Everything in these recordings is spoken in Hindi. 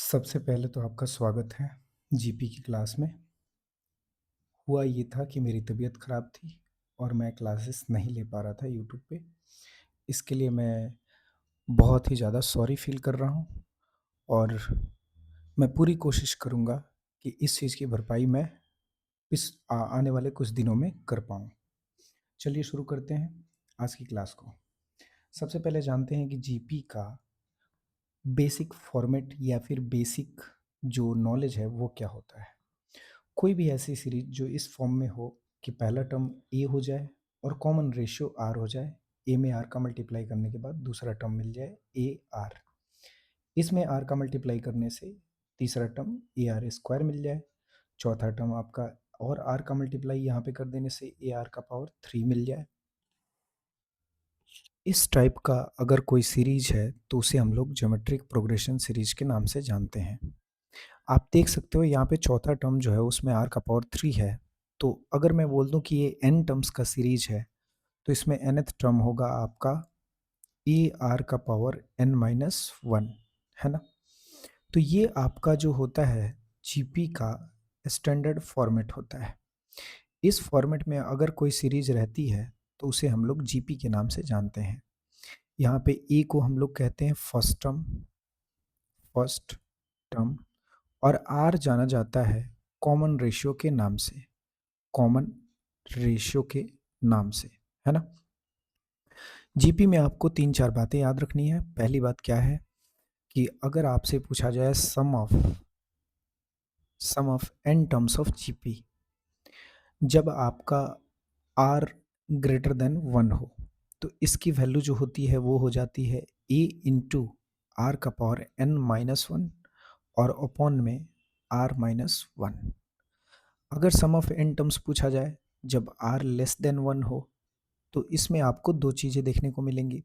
सबसे पहले तो आपका स्वागत है जीपी की क्लास में। हुआ ये था कि मेरी तबीयत ख़राब थी और मैं क्लासेस नहीं ले पा रहा था यूट्यूब पे। इसके लिए मैं बहुत ही ज़्यादा सॉरी फ़ील कर रहा हूँ और मैं पूरी कोशिश करूँगा कि इस चीज़ की भरपाई मैं आने वाले कुछ दिनों में कर पाऊँ। चलिए शुरू करते हैं आज की क्लास को। सबसे पहले जानते हैं कि जीपी का बेसिक फॉर्मेट या फिर बेसिक जो नॉलेज है वो क्या होता है। कोई भी ऐसी सीरीज जो इस फॉर्म में हो कि पहला टर्म ए हो जाए और कॉमन रेशियो आर हो जाए। ए में आर का मल्टीप्लाई करने के बाद दूसरा टर्म मिल जाए ए आर। इसमें आर का मल्टीप्लाई करने से तीसरा टर्म ए आर स्क्वायर मिल जाए। चौथा टर्म आपका और आर का मल्टीप्लाई यहाँ पे कर देने से ए आर का पावर 3 मिल जाए। इस टाइप का अगर कोई सीरीज है तो उसे हम लोग ज्योमेट्रिक प्रोग्रेशन सीरीज के नाम से जानते हैं। आप देख सकते हो यहाँ पे चौथा टर्म जो है उसमें आर का पावर 3 है। तो अगर मैं बोल दूं कि ये n टर्म्स का सीरीज है तो इसमें nth टर्म होगा आपका ए आर का पावर n-1, है ना। तो ये आपका जो होता है जीपी का स्टैंडर्ड फॉर्मेट होता है। इस फॉर्मेट में अगर कोई सीरीज रहती है तो उसे हम लोग जीपी के नाम से जानते हैं। यहाँ पे ए को हम लोग कहते हैं फर्स्ट टर्म और आर जाना जाता है कॉमन रेशियो के नाम से, कॉमन रेशियो के नाम से, है ना। जीपी में आपको 3-4 बातें याद रखनी है। पहली बात क्या है कि अगर आपसे पूछा जाए sum of n terms of GP, जब आपका r ग्रेटर देन 1 हो तो इसकी वैल्यू जो होती है वो हो जाती है a इंटू आर का पावर n-1 और अपॉन में r-1। अगर सम ऑफ n टर्म्स पूछा जाए जब r लेस देन 1 हो तो इसमें आपको दो चीज़ें देखने को मिलेंगी।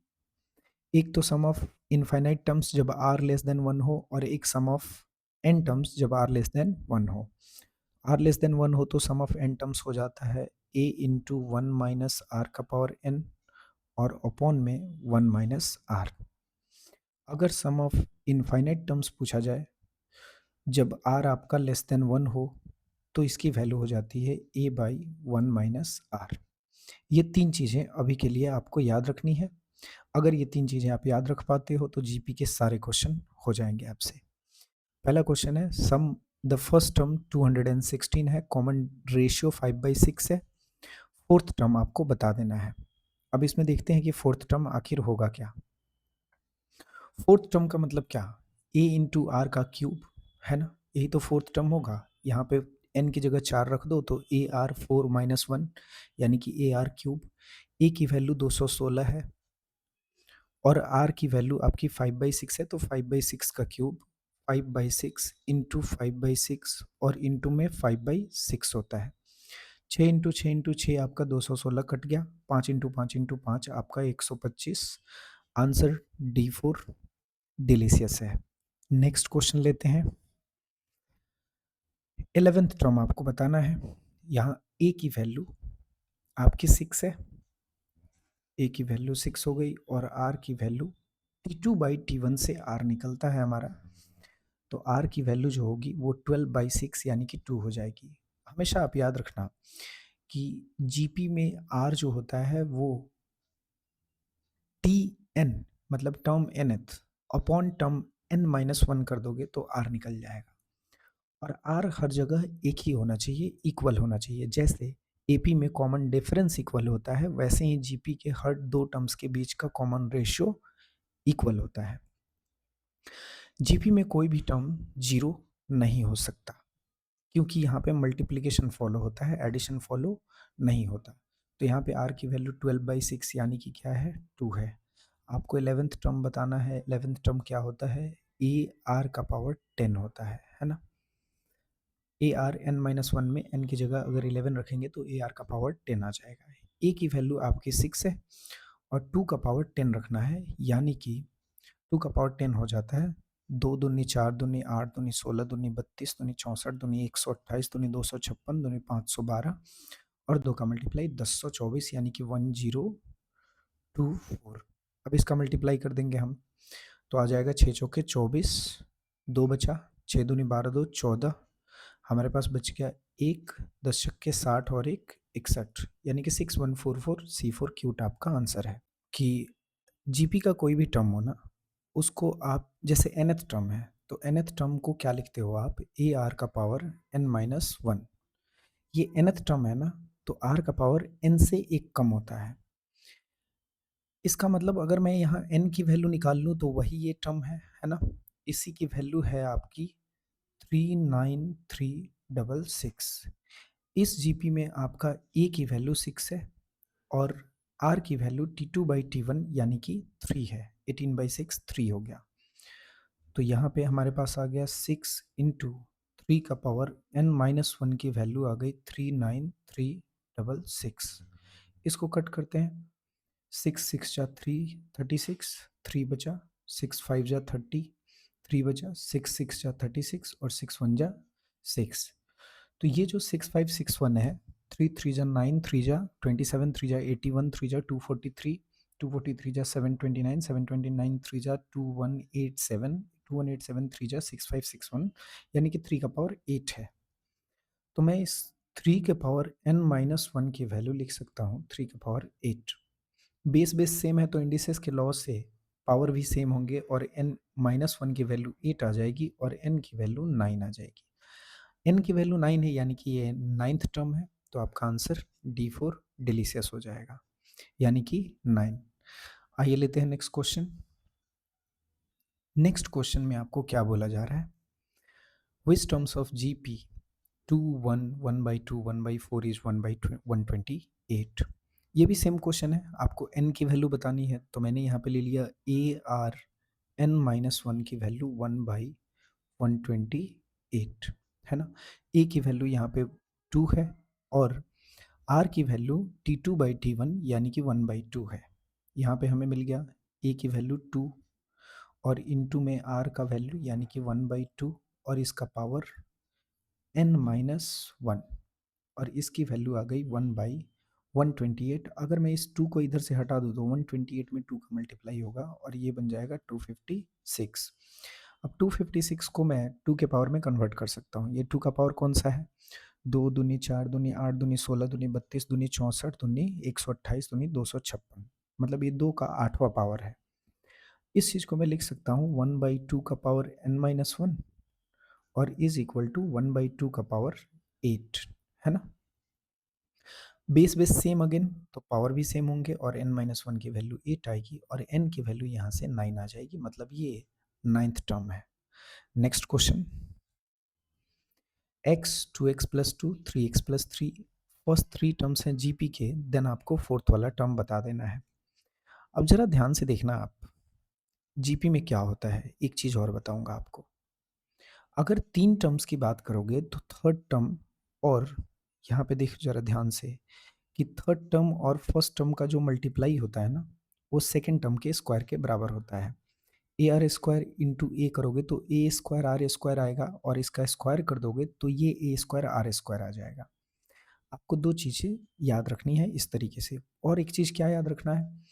एक तो सम ऑफ इनफाइनाइट टर्म्स जब r लेस देन 1 हो और एक सम ऑफ n टर्म्स जब r लेस देन 1 हो। r लेस देन 1 हो तो सम ऑफ n टर्म्स हो जाता है a इंटू 1 माइनस आर का पावर n और अपॉन में 1 माइनस आर। अगर सम ऑफ इनफाइनाइट टर्म्स पूछा जाए जब r आपका लेस देन 1 हो तो इसकी वैल्यू हो जाती है a बाई 1 माइनस आर। ये तीन चीज़ें अभी के लिए आपको याद रखनी है। अगर ये तीन चीज़ें आप याद रख पाते हो तो जीपी के सारे क्वेश्चन हो जाएंगे आपसे। पहला क्वेश्चन है सम द फर्स्ट टर्म 216 है, कॉमन रेशियो 5/6 है। फोर्थ टर्म आपको बता देना है। अब इसमें देखते हैं कि फोर्थ टर्म आखिर होगा क्या। फोर्थ टर्म का मतलब क्या, ए इंटू आर का क्यूब, है ना। यही तो फोर्थ टर्म होगा। यहाँ पे n की जगह 4 रख दो तो ए आर 4-1 यानी कि ए आर क्यूब। ए की वैल्यू 216 है और आर की वैल्यू आपकी 5/6 है तो 5/6 का क्यूब 5/6 इंटू 5/6 और इंटू में 5/6 होता है। 6 आपका 216 कट गया। 5 आपका 125। आंसर D4 डिलीशियस है। नेक्स्ट क्वेश्चन लेते हैं। 11th टर्म आपको बताना है। यहाँ ए की वैल्यू आपकी 6 है, ए की वैल्यू 6 हो गई और आर की वैल्यू T2/T1 से आर निकलता है हमारा, तो आर की वैल्यू जो होगी वो 12/6 यानी कि 2 हो जाएगी। हमेशा आप याद रखना कि जीपी में आर जो होता है वो Tn मतलब term nth upon term n-1 कर दोगे तो आर निकल जाएगा। और आर हर जगह एक ही होना चाहिए, इक्वल होना चाहिए। जैसे एपी में कॉमन डिफरेंस इक्वल होता है वैसे ही जीपी के हर दो टर्म्स के बीच का कॉमन रेशियो इक्वल होता है। जीपी में कोई भी टर्म जीरो नहीं हो सकता क्योंकि यहाँ पे मल्टीप्लिकेशन फॉलो होता है, एडिशन फॉलो नहीं होता। तो यहाँ पे आर की वैल्यू 12/6 यानी कि क्या है, 2 है। आपको 11th टर्म बताना है। 11th टर्म क्या होता है, ए आर का पावर 10 होता है ना। ए आर n-1 में n की जगह अगर 11 रखेंगे तो ए आर का पावर 10 आ जाएगा। ए की वैल्यू आपकी 6 है और 2 का पावर 10 रखना है यानी कि 2 का पावर 10 हो जाता है 2 दूनी 4 दूनी 8 दूनी 16 दूनी 32 दूनी 64 दूनी 128 दूनी 256 दूनी 512 और 2 का मल्टीप्लाई 1024 यानी कि 1024। अब इसका मल्टीप्लाई कर देंगे हम तो आ जाएगा 6 चौके 24, 2 बचा 6 दूनी 12 2 14, हमारे पास बच गया एक, 10 छक्के 60 और एक 61, यानी कि 6144 C4 क्यूट आपका आंसर है। कि जीपी का कोई भी टर्म हो ना, उसको आप जैसे nth टर्म है, तो nth टर्म को क्या लिखते हो आप, ए आर का पावर n माइनस वन। ये nth टर्म है ना, तो r का पावर n से एक कम होता है। इसका मतलब अगर मैं यहाँ n की वैल्यू निकाल लूँ तो वही ये टर्म है ना। इसी की वैल्यू है आपकी 39366। इस जीपी में आपका ए की वैल्यू 6 है और आर की वैल्यू T2/T1 यानी कि 3 है। 18/6 3 हो गया। तो यहाँ पे हमारे पास आ गया 6 इंटू 3 का पावर n-1 की वैल्यू आ गई 39366। इसको कट करते हैं। 6 6 जा 3 36, 3 बचा, 6 5 जा 30, 3 बचा, 6 6 जा 36 और 6 1 जा 6। तो ये जो 6561 है, 3 3 जा 9, 3 जा 27, 3 जा 81, 3 जा 243, 243 जा 729, 729 3 जा 2187, 2187 3 जा 6561, यानी कि 3 का पावर 8 है। तो मैं इस 3 के पावर n-1 की वैल्यू लिख सकता हूँ 3 के पावर 8। बेस बेस सेम है तो इंडिसेस के लॉ से पावर भी सेम होंगे और n-1 की वैल्यू 8 आ जाएगी और n की वैल्यू 9 आ जाएगी। n की वैल्यू 9 है यानी कि ये 9th टर्म है, तो आपका आंसर D4 डिलीशियस हो जाएगा, यानी कि 9। आइए लेते हैं नेक्स्ट क्वेश्चन। नेक्स्ट क्वेश्चन में आपको क्या बोला जा रहा है, विच terms of GP 2 1 1 by 2 1 by 4 is 1 by 128। ये भी सेम क्वेश्चन है, आपको n की वैल्यू बतानी है, तो मैंने यहाँ पे ले लिया AR n-1 की वैल्यू 1 by 128 है ना। a की वैल्यू यहाँ पे 2 है और r की वैल्यू T2/T1 यानी कि 1/2 है। यहाँ पे हमें मिल गया a की वैल्यू 2 और इनटू में r का वैल्यू यानी कि 1/2 और इसका पावर n-1 और इसकी वैल्यू आ गई 1/128। अगर मैं इस 2 को इधर से हटा दूँ तो 128 में 2 का मल्टीप्लाई होगा और ये बन जाएगा 256। अब 256 को मैं 2 के पावर में कन्वर्ट कर सकता हूँ। ये 2 का पावर कौन सा है, 2 दूनी 4 दूनी 8 दूनी 16 दूनी 32 दूनी 64 दूनी 128 दूनी 256, मतलब ये 2 का 8वां पावर है। इस चीज़ को मैं लिख सकता हूँ 1/2 का पावर n-1 और इज इक्वल टू 1/2 का पावर 8 है ना। बेस बेस सेम अगेन, तो पावर भी सेम होंगे और n-1 की वैल्यू 8 आएगी और n की वैल्यू यहाँ से 9 आ जाएगी, मतलब ये 9th टर्म है। Next question, x 2x plus 2 3x plus 3, first 3 terms हैं जीपी के, देन आपको फोर्थ वाला टर्म बता देना है। अब जरा ध्यान से देखना आप, जीपी में क्या होता है, एक चीज़ और बताऊंगा आपको। अगर 3 टर्म्स की बात करोगे तो थर्ड टर्म, और यहाँ पे देखो जरा ध्यान से कि थर्ड टर्म और फर्स्ट टर्म का जो मल्टीप्लाई होता है ना, वो सेकेंड टर्म के स्क्वायर के बराबर होता है। ए आर स्क्वायर इंटू ए करोगे तो ए स्क्वायर आर स्क्वायर आएगा और इसका स्क्वायर कर दोगे तो ये ए स्क्वायर आर स्क्वायर आ जाएगा। आपको दो चीज़ें याद रखनी है इस तरीके से। और एक चीज़ क्या याद रखना है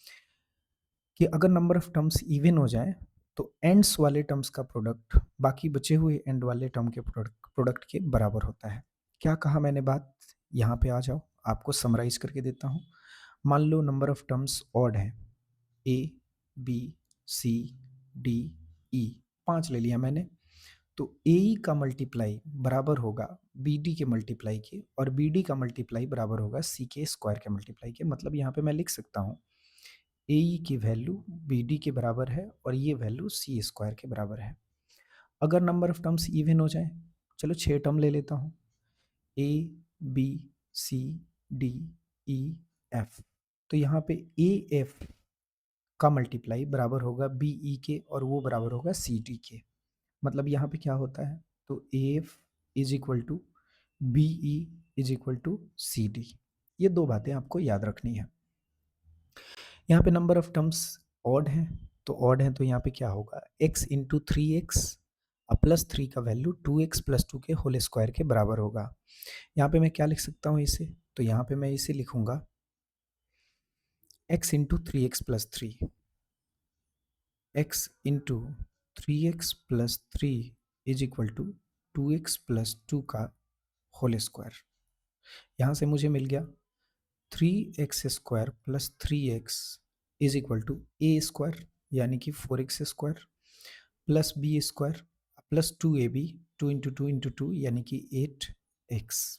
कि अगर नंबर ऑफ टर्म्स इवन हो जाए तो एंड्स वाले टर्म्स का प्रोडक्ट बाकी बचे हुए एंड वाले टर्म के प्रोडक्ट के बराबर होता है। क्या कहा मैंने बात, यहाँ पे आ जाओ, आपको समराइज करके देता हूँ। मान लो नंबर ऑफ टर्म्स ऑड है, ए बी सी डी ई, 5 ले लिया मैंने, तो ए ई का मल्टीप्लाई बराबर होगा बी डी के मल्टीप्लाई के और बी डी का मल्टीप्लाई बराबर होगा सी के स्क्वायर के मल्टीप्लाई के। मतलब यहाँ पे मैं लिख सकता हूँ ए ई की वैल्यू बी डी के बराबर है और ये वैल्यू सी स्क्वायर के बराबर है। अगर नंबर ऑफ टर्म्स इवन हो जाए, चलो 6 टर्म ले लेता हूँ, A B C D E F, तो यहाँ पे ए एफ का मल्टीप्लाई बराबर होगा बी ई के और वो बराबर होगा सी डी के। मतलब यहाँ पे क्या होता है, तो A F is equal to B E is equal to C D. ये दो बातें आपको याद रखनी है। यहाँ पे नंबर ऑफ टर्म्स ऑड है, तो ऑड है तो यहाँ पे क्या होगा, x इंटू 3x प्लस 3 का वैल्यू 2x प्लस 2 के होल स्क्वायर के बराबर होगा। यहाँ पे मैं क्या लिख सकता हूँ इसे, तो यहाँ पे मैं इसे लिखूंगा x into 3x plus 3, x into 3x plus 3 is equal to 2x plus 2 का होल स्क्वायर। यहाँ से मुझे मिल गया 3x square plus 3x is equal to A square यानी कि 4x square plus B square plus 2ab, 2 into 2 यानी कि 8x।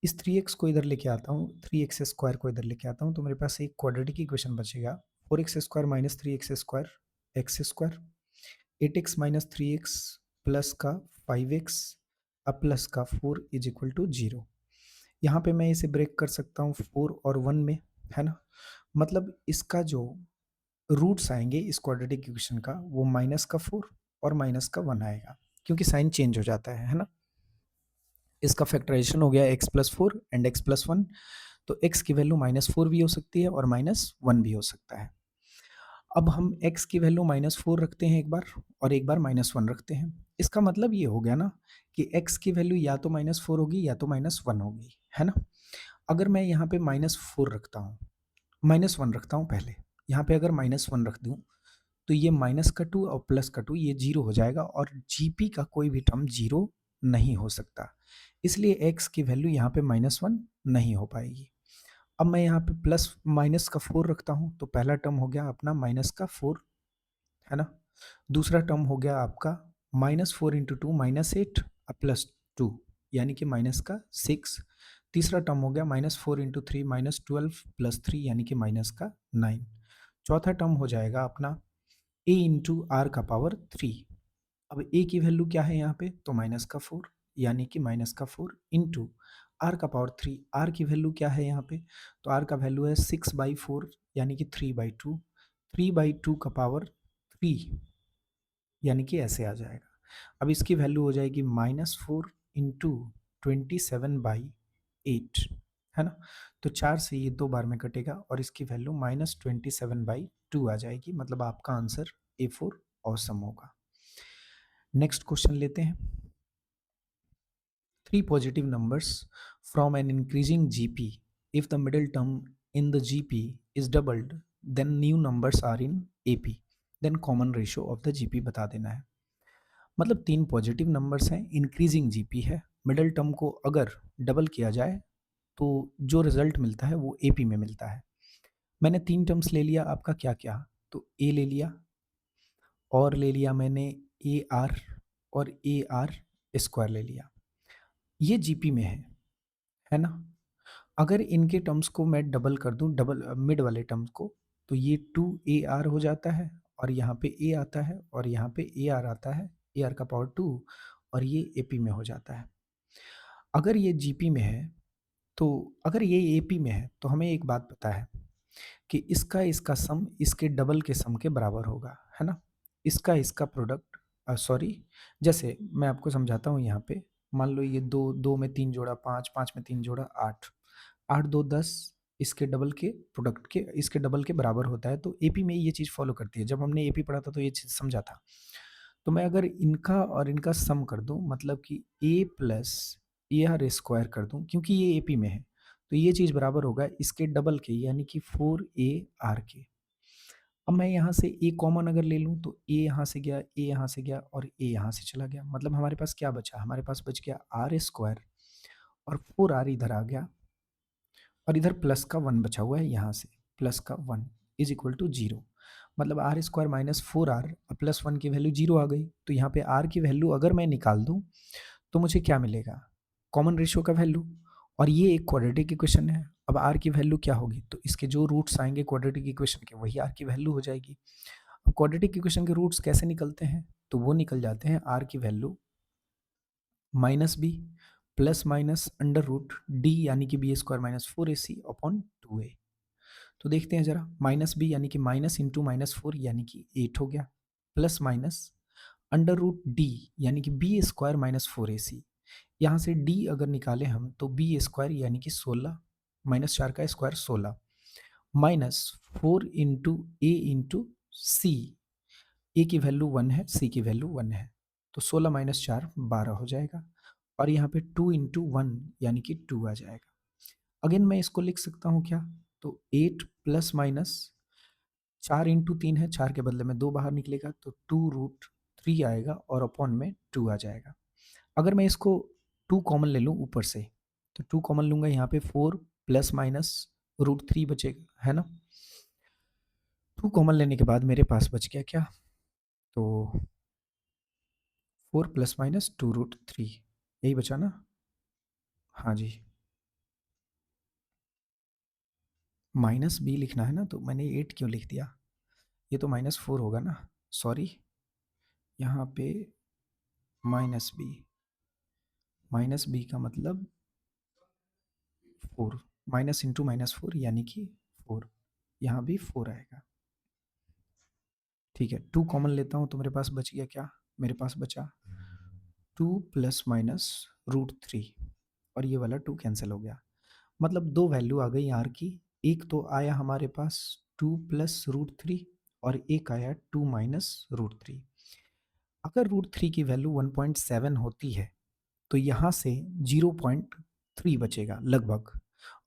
इस 3x को इधर लेके आता हूँ, 3x स्क्वायर को इधर लेके आता हूँ, तो मेरे पास एक क्वाड्रेटिक इक्वेशन बचेगा 4x square minus 3x square x square, 8x minus 3x plus का 5x अब प्लस का 4 इज इक्वल टू 0। यहाँ पे मैं इसे ब्रेक कर सकता हूँ 4 और 1 में, है ना। मतलब इसका जो रूट्स आएंगे इस क्वाड्रेटिक इक्वेशन का वो माइनस का 4 और माइनस का 1 आएगा, क्योंकि साइन चेंज हो जाता है ना। इसका फैक्टराइजेशन हो गया x plus 4 and x plus 1, तो x की वैल्यू -4 भी हो सकती है और -1 भी हो सकता है। अब हम x की वैल्यू -4 रखते हैं एक बार और एक बार -1 रखते हैं। इसका मतलब ये हो गया ना कि x की वैल्यू या तो -4 होगी या तो -1 होगी, है ना। अगर मैं यहाँ पे -4 रखता हूँ, -1 रखता हूँ पहले, यहाँ पे अगर -1 रख दूँ तो ये माइनस का 2 और प्लस का 2 ये 0 हो जाएगा और जीपी का कोई भी टर्म 0 नहीं हो सकता, इसलिए x की वैल्यू यहाँ पे -1 नहीं हो पाएगी। अब मैं यहाँ पे प्लस माइनस का 4 रखता हूँ तो पहला टर्म हो गया अपना माइनस का 4, है ना। दूसरा टर्म हो गया आपका -4 इंटू 2 -8 प्लस 2 यानी कि माइनस का 6। तीसरा टर्म हो गया -4 इंटू 3 -12 प्लस 3 यानी कि माइनस का 9। चौथा टर्म हो जाएगा अपना a इंटू आर का पावर 3। अब a की वैल्यू क्या है यहाँ पे, तो माइनस का 4 यानी कि माइनस का 4 इंटू आर का पावर 3। आर की वैल्यू क्या है यहाँ पे, तो आर का वैल्यू है 6/4 यानी कि 3/2। 3/2 का पावर 3 यानी कि ऐसे आ जाएगा। अब इसकी वैल्यू हो जाएगी -4 इंटू 27/8, है ना। तो 4 से ये 2 बार में कटेगा और इसकी वैल्यू -27/2 आ जाएगी। मतलब आपका आंसर A4 ऑसम होगा। नेक्स्ट क्वेश्चन लेते हैं। 3 positive numbers from an increasing GP. If the middle term in the GP is doubled, then new numbers are in AP. Then common ratio of the GP बता देना है। मतलब 3 पॉजिटिव नंबर्स हैं, इंक्रीजिंग जीपी है, मिडल टर्म को अगर डबल किया जाए तो जो रिजल्ट मिलता है वो एपी में मिलता है। मैंने 3 टर्म्स ले लिया आपका क्या क्या, तो ए ले लिया और ले लिया मैंने ए आर और ए आर स्क्वायर ले लिया, ये जीपी में है ना। अगर इनके टर्म्स को मैं डबल कर दूं, डबल मिड वाले टर्म्स को, तो ये 2AR हो जाता है और यहाँ पे ए आता है और यहाँ पे ए आर आता है, ए आर का पावर 2 और ये एपी में हो जाता है। अगर ये जीपी में है तो अगर ये एपी में है तो हमें एक बात पता है कि इसका सम इसके डबल के सम के बराबर होगा, है ना। इसका प्रोडक्ट सॉरी, जैसे मैं आपको समझाता हूँ यहाँ पे। मान लो ये 2 में 3 जोड़ा 5, 5 में 3 जोड़ा 8, 8 2 10, इसके डबल के प्रोडक्ट के इसके डबल के बराबर होता है। तो एपी में ये चीज़ फॉलो करती है। जब हमने एपी पढ़ा था तो ये चीज़ समझा था। तो मैं अगर इनका और इनका सम कर दूं, मतलब कि a plus A R square कर दूं, क्योंकि ये एपी में है तो ये चीज़ बराबर होगा इसके डबल के यानी कि 4AR के। अब मैं यहाँ से a कॉमन अगर ले लूँ तो a यहाँ से गया, a यहाँ से गया और a यहाँ से चला गया। मतलब हमारे पास क्या बचा, हमारे पास बच गया आर स्क्वायर और 4R इधर आ गया और इधर प्लस का 1 बचा हुआ है, यहाँ से प्लस का 1 इज इक्वल टू 0। मतलब are square minus 4R plus 1 की वैल्यू 0 आ गई। तो यहाँ पे r की वैल्यू अगर मैं निकाल दूँ तो मुझे क्या मिलेगा, कॉमन रेशियो का वैल्यू। और ये एक क्वाड्रेटिक इक्वेशन है। अब r की वैल्यू क्या होगी, तो इसके जो रूट्स आएंगे क्वाड्रेटिक इक्वेशन के वही r की वैल्यू हो जाएगी। अब क्वाड्रेटिक इक्वेशन के रूट्स कैसे निकलते हैं, तो वो निकल जाते हैं r की value -b plus minus under root D यानी कि B square minus 4AC upon 2a। तो देखते हैं जरा, -b यानी कि माइनस इंटू -4 यानी कि 8 हो गया, plus minus under root D यानी कि बी स्क्वायर माइनस 4AC। यहाँ से d अगर निकालें हम तो बी स्क्वायर यानी कि 16 माइनस 4 का स्क्वायर 16 माइनस 4 इंटू ए इंटू सी। ए की वैल्यू 1 है, सी की वैल्यू 1 है, तो 16 माइनस 4 12 हो जाएगा और यहाँ पे 2 इंटू 1 यानी कि 2 आ जाएगा। अगेन मैं इसको लिख सकता हूँ क्या, तो 8 प्लस माइनस 4 इंटू 3 है, 4 के बदले में 2 बाहर निकलेगा तो 2 रूट 3 आएगा और अपॉन में 2 आ जाएगा। अगर मैं इसको 2 कॉमन ले लूँ ऊपर से, तो 2 कॉमन लूँगा, यहाँ पे 4 प्लस माइनस रूट 3 बचेगा, है ना? 2 कॉमन लेने के बाद मेरे पास बच गया क्या? तो 4 प्लस माइनस 2 रूट 3, यही बचा ना? हाँ जी। माइनस बी लिखना है ना, तो मैंने 8 क्यों लिख दिया? ये तो -4 होगा ना, सॉरी, यहाँ पे -b, -b का मतलब 4, माइनस इंटू -4 यानी कि 4, यहाँ भी 4 आएगा। ठीक है, 2 कॉमन लेता हूँ तो मेरे पास बच गया क्या? मेरे पास बचा 2 प्लस माइनस रूट 3, और ये वाला 2 कैंसिल हो गया। मतलब 2 वैल्यू आ गई आर की। एक तो आया हमारे पास 2 प्लस रूट 3 और एक आया 2 माइनस रूट 3। अगर रूट 3 की वैल्यू 1.7 होती है तो यहाँ से 0.3 बचेगा लगभग,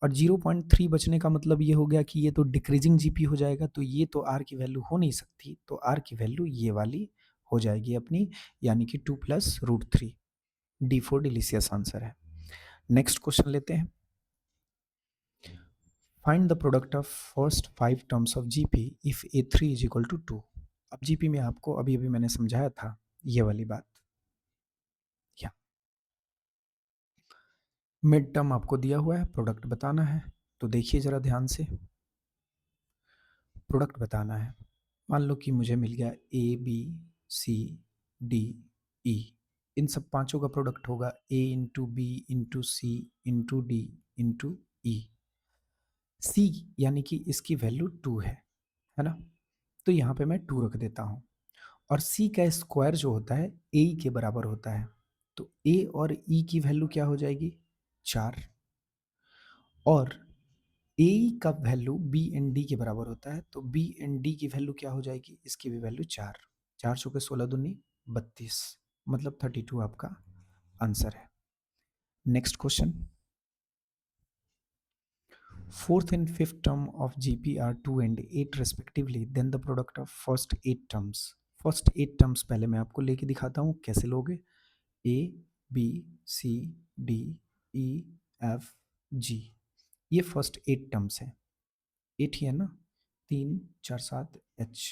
और 0.3 बचने का मतलब ये हो गया कि ये तो डिक्रीजिंग जीपी हो जाएगा, तो ये तो आर की वैल्यू हो नहीं सकती, तो आर की वैल्यू ये वाली हो जाएगी अपनी, यानी कि 2 plus root 3। D4 delicious answer है। नेक्स्ट क्वेश्चन लेते हैं। Find the product of first 5 terms of GP if A3 is equal to 2। अब जीपी में आपको अभी अभी मैंने समझाया था ये वाली बात। या मिड टर्म आपको दिया हुआ है, प्रोडक्ट बताना है, तो देखिए ज़रा ध्यान से, प्रोडक्ट बताना है। मान लो कि मुझे मिल गया ABCDE, इन सब पांचों का प्रोडक्ट होगा A into B into C into D into E. C यानी कि इसकी वैल्यू 2 है ना, तो यहाँ पे मैं 2 रख देता हूँ, और सी का स्क्वायर जो होता है ए के बराबर होता है, तो ए और ई की वैल्यू क्या हो जाएगी? 4, और ए का वैल्यू बी एंड डी के बराबर होता है, तो बी एंड डी की वैल्यू क्या हो जाएगी? इसकी भी वैल्यू 4, 4 चौके 16 दूनी 32, मतलब 32 आपका आंसर है। Next question. Fourth and fifth term of GP are 2 and 8 respectively, then the product of first 8 terms. First 8 terms पहले मैं आपको लेके दिखाता हूँ कैसे लोगे। A, B, C, D, E, F, G, ये फर्स्ट 8 टर्म्स हैं। 8 ही है ना, 3 4 7 H,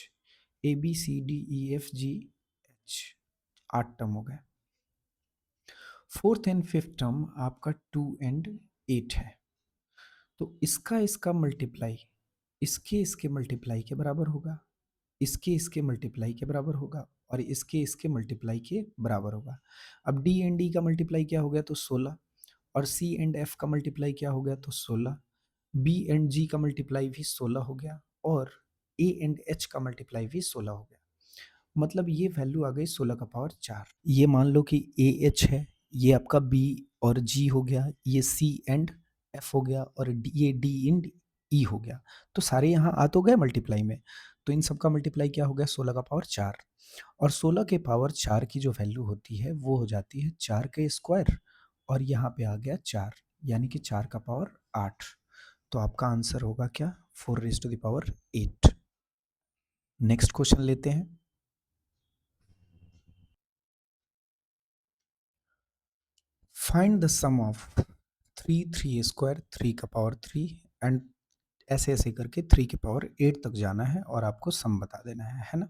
A B C D E F G H, 8 term हो गए। फोर्थ एंड फिफ्थ टर्म आपका 2 एंड 8 है, तो इसका मल्टीप्लाई इसके मल्टीप्लाई के बराबर होगा, इसके मल्टीप्लाई के बराबर होगा, और इसके मल्टीप्लाई के बराबर होगा। अब डी एंड डी का मल्टीप्लाई क्या हो गया? तो 16, और सी एंड एफ का मल्टीप्लाई क्या हो गया? तो 16, बी एंड जी का मल्टीप्लाई भी 16 हो गया, और ए एंड एच का मल्टीप्लाई भी 16 हो गया। मतलब ये वैल्यू आ गई 16 का पावर 4। ये मान लो कि ए एच है, ये आपका बी और जी हो गया, ये सी एंड एफ हो गया, और ये डी एंड ई हो गया। तो सारे यहाँ आ तो गए मल्टीप्लाई में, तो इन सब का मल्टीप्लाई क्या हो गया? 16 का पावर 4, और 16 के पावर 4 की जो वैल्यू होती है वो हो जाती है 4 के स्क्वायर, और यहाँ पे आ गया 4, यानी कि 4 का पावर 8। तो आपका आंसर होगा क्या? 4 raise to the power 8। Next question लेते हैं। Find the sum of 3 square 3 का पावर 3 एंड ऐसे ऐसे करके 3 के पावर 8 तक जाना है, और आपको सम बता देना है ना?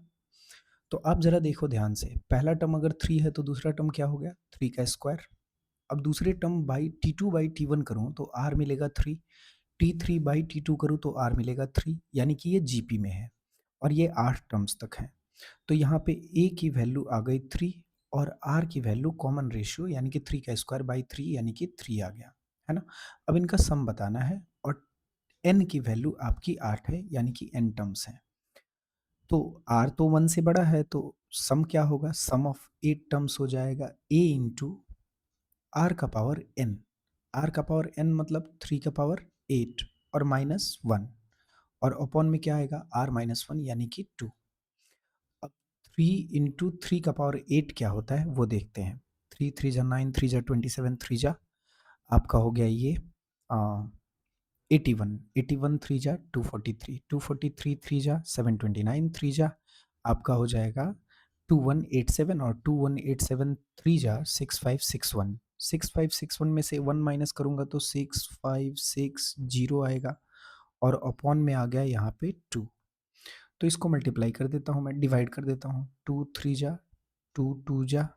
तो आप जरा देखो ध्यान से, पहला टर्म अगर 3 है तो दूसरा टर्म क्या हो गया? 3 का स्क्वायर। अब दूसरे term by T2 by T1 करूँ तो R मिलेगा 3, T3 बाई T2 करूँ तो R मिलेगा 3, यानी कि ये GP में है, और ये 8 टर्म्स तक हैं। तो यहाँ पे A की वैल्यू आ गई 3, और R की वैल्यू कॉमन रेशियो यानी कि 3 का स्क्वायर बाई 3 यानी कि 3 आ गया, है ना? अब इनका सम बताना है, और n की वैल्यू आपकी 8 है, यानी कि n टर्म्स हैं। तो R तो 1 से बड़ा है, तो सम क्या होगा? सम ऑफ 8 टर्म्स हो जाएगा A इंटू R का पावर n। R का पावर n मतलब 3 का पावर 8 और -1, और अपॉन में क्या आएगा? R -1 यानी कि 2। अब 3 इंटू 3 का पावर 8 क्या होता है वो देखते हैं। 3 3 जा 9, 3 जा 27, 3 जा आपका हो गया ये 81, 81 3 जा 243, 243 3 जा 729, 3 जा आपका हो जाएगा 2187 और 2187 3 जा 6561, 6561 में से 1 माइनस करूँगा तो 6560 आएगा और अपॉन में आ गया यहाँ पे 2। तो इसको मल्टीप्लाई कर देता हूँ, मैं डिवाइड कर देता हूँ। 2 3 जा 2 2 जा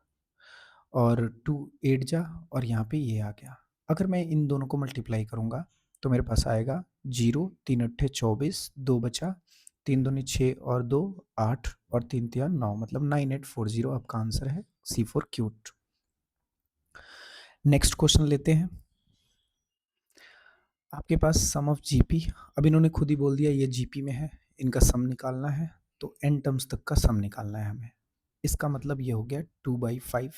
और 2 8 जा और यहाँ पे ये आ गया। अगर मैं इन दोनों को मल्टीप्लाई करूँगा तो मेरे पास आएगा 0 3 अट्ठे 24, 2 बचा, 3 दूनी 6 और 2 8 और 3 तिया 9, मतलब 9840 आपका आंसर है सी फॉर क्यूट। नेक्स्ट क्वेश्चन लेते हैं। आपके पास सम ऑफ जीपी, अब इन्होंने खुद ही बोल दिया ये जीपी में है, इनका सम निकालना है, तो एन टर्म्स तक का सम निकालना है हमें। इसका मतलब ये हो गया 2/5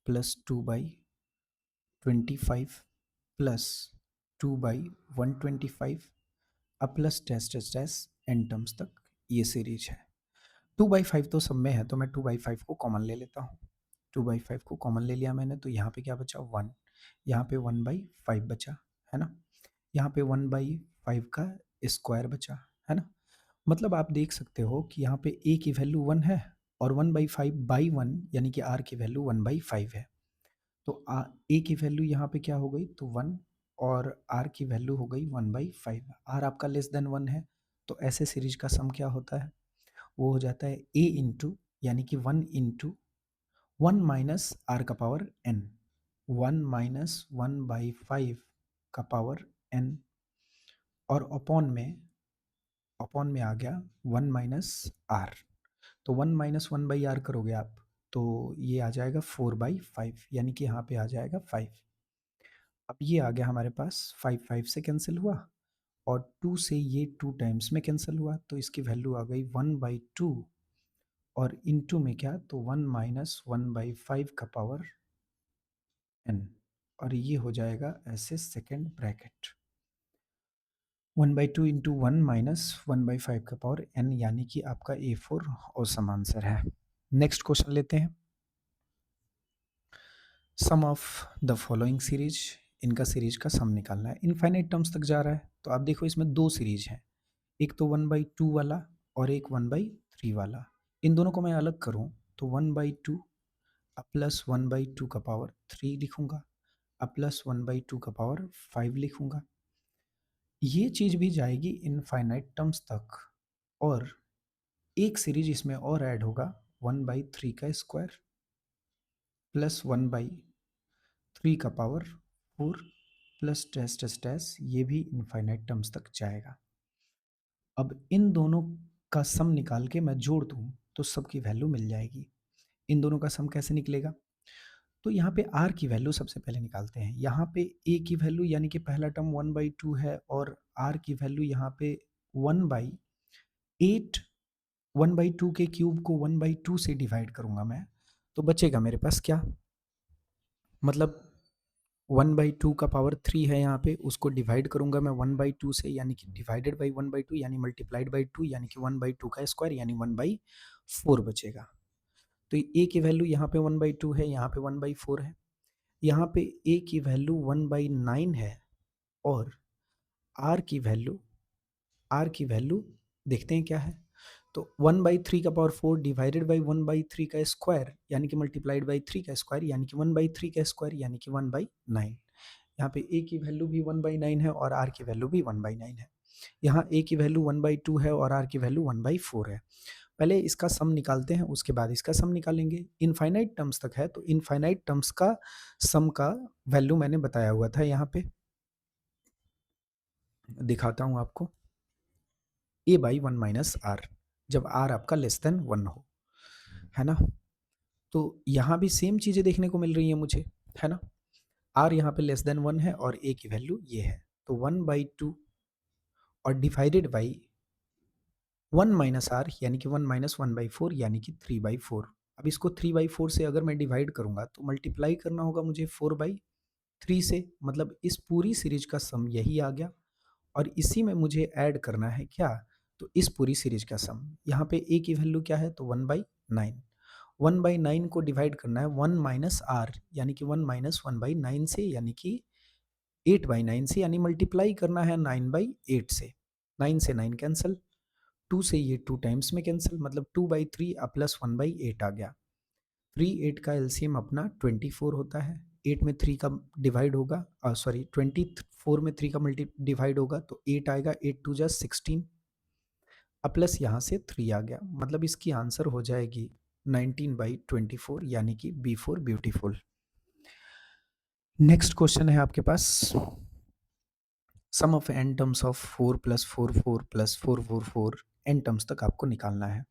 प्लस 2/25 प्लस 2/125 अब plus dash dash dash n terms तक ये सीरीज है। 2/5 तो सब में है, तो मैं 2/5 को कॉमन ले लेता हूँ। 2/5 को कॉमन ले लिया मैंने, तो यहाँ पे क्या बचा 1, यहाँ पे 1/5 बचा, है ना। यहाँ पे 1/5 का स्क्वायर बचा, है ना। मतलब आप देख सकते हो कि यहाँ पे a की वैल्यू 1 है और 1/5/1 यानी कि r की वैल्यू 1/5 है। तो a की वैल्यू यहाँ पे क्या हो गई, तो 1 और r की वैल्यू हो गई 1/5। r आपका लेस देन 1 है, तो ऐसे सीरीज का सम क्या होता है, वो हो जाता है a इंटू यानी कि 1 इंटू 1 माइनस आर का पावर n, 1 माइनस 1/5 का पावर n और अपॉन में आ गया 1 माइनस आर। तो 1 माइनस 1/r करोगे आप तो ये आ जाएगा 4/5, यानी कि यहाँ पे आ जाएगा 5। अब ये आ गया हमारे पास, 5 5 से कैंसिल हुआ और 2 से ये 2 टाइम्स में कैंसिल हुआ, तो इसकी वैल्यू आ गई 1/2 और इनटू में क्या, तो 1 माइनस 1/5 का पावर n और ये हो जाएगा ऐसे सेकेंड ब्रैकेट 1/2 इंटू 1 माइनस 1/5 का पावर n, यानी कि आपका A4 ऑसम आंसर है। नेक्स्ट क्वेश्चन लेते हैं। सम ऑफ द फॉलोइंग सीरीज, इनका सीरीज का सम निकालना है। इनफाइनाइट टर्म्स तक जा रहा है, तो आप देखो इसमें दो सीरीज हैं, एक तो 1/2 वाला और एक 1/3 वाला। इन दोनों को मैं अलग करूं तो 1/2 अब प्लस 1/2 का पावर 3 लिखूंगा, अब प्लस 1/2 का पावर 5 लिखूंगा। ये चीज भी जाएगी इनफाइनाइट टर्म्स तक और एक सीरीज इसमें और ऐड होगा 1/3 का स्क्वायर प्लस 1/3 का power 4 plus dash dash dash, ये भी इनफाइनाइट टर्म्स तक जाएगा। अब इन दोनों का सम निकाल के मैं जोड़ दूं तो सबकी वैल्यू मिल जाएगी। इन दोनों का सम कैसे निकलेगा, तो यहाँ पे r की वैल्यू सबसे पहले निकालते हैं। यहाँ पे a की वैल्यू यानी कि पहला टर्म 1/2 है और r की वैल्यू यहाँ पे 1/8, 1/2 के क्यूब को 1/2 से डिवाइड करूंगा मैं, तो बचेगा मेरे पास क्या, मतलब 1/2 का पावर 3 है यहाँ पे, उसको डिवाइड करूंगा मैं 1/2 से, यानी कि डिवाइडेड बाई 1/2 यानी मल्टीप्लाइड बाई 2, यानी कि 1/2 का स्क्वायर यानी 1/4 बचेगा। तो a की वैल्यू यहाँ पे 1/2 है, यहाँ पे 1/4 है, यहाँ पे a की वैल्यू 1/9 है और r की वैल्यू देखते हैं क्या है, तो 1/3 का पावर 4 डिवाइडेड बाई 1/3 का स्क्वायर यानी कि मल्टीप्लाइड बाई 3 का स्क्वायर यानी कि 1/3 का स्क्वायर यानी कि 1/9। यहाँ पे a की वैल्यू भी 1/9 है और r की वैल्यू भी 1/9 है। यहाँ a की वैल्यू 1/2 है और r की वैल्यू 1/4 है। पहले इसका सम निकालते हैं, उसके बाद इसका सम निकालेंगे। इनफाइनाइट टर्म्स तक है, तो इनफाइनाइट टर्म्स का सम का वैल्यू मैंने बताया हुआ था, यहाँ पे दिखाता हूँ आपको, a/1 माइनस r, जब r आपका लेस देन 1 हो, है ना। तो यहाँ भी सेम चीज़ें देखने को मिल रही हैं मुझे, है ना। r यहाँ पे लेस देन 1 है और a की वैल्यू ये है, तो 1/2 और डिवाइडेड बाई 1 माइनस आर यानी कि 1 माइनस 1/4 यानी कि 3/4। अब इसको 3/4 से अगर मैं डिवाइड करूंगा तो मल्टीप्लाई करना होगा मुझे 4/3 से, मतलब इस पूरी सीरीज का सम यही आ गया और इसी में मुझे ऐड करना है क्या, तो इस पूरी सीरीज का सम। यहाँ पे a की वैल्यू क्या है, तो 1/9, 1/9 को डिवाइड करना है 1 माइनस आर यानी कि 1 माइनस 1/9 से यानी कि 8/9 से, यानी मल्टीप्लाई करना है 9/8 से, 9 से 9 कैंसिल, 2 से ये 2 टाइम्स में कैंसिल, मतलब 2/3 प्लस 1/8 आ गया। 3 8 का एलसीएम अपना 24 होता है। 8 में 3 का डिवाइड होगा, सॉरी 24 में 3 का मल्टी डिवाइड होगा तो 8 आएगा। 8 2 जा 16 प्लस यहाँ से 3 आ गया, मतलब इसकी आंसर हो जाएगी 19/24, यानी कि B for beautiful. Next question है आपके पास, sum of n terms of 4 + 4 4 + 4 4 4 n terms तक आपको निकालना है।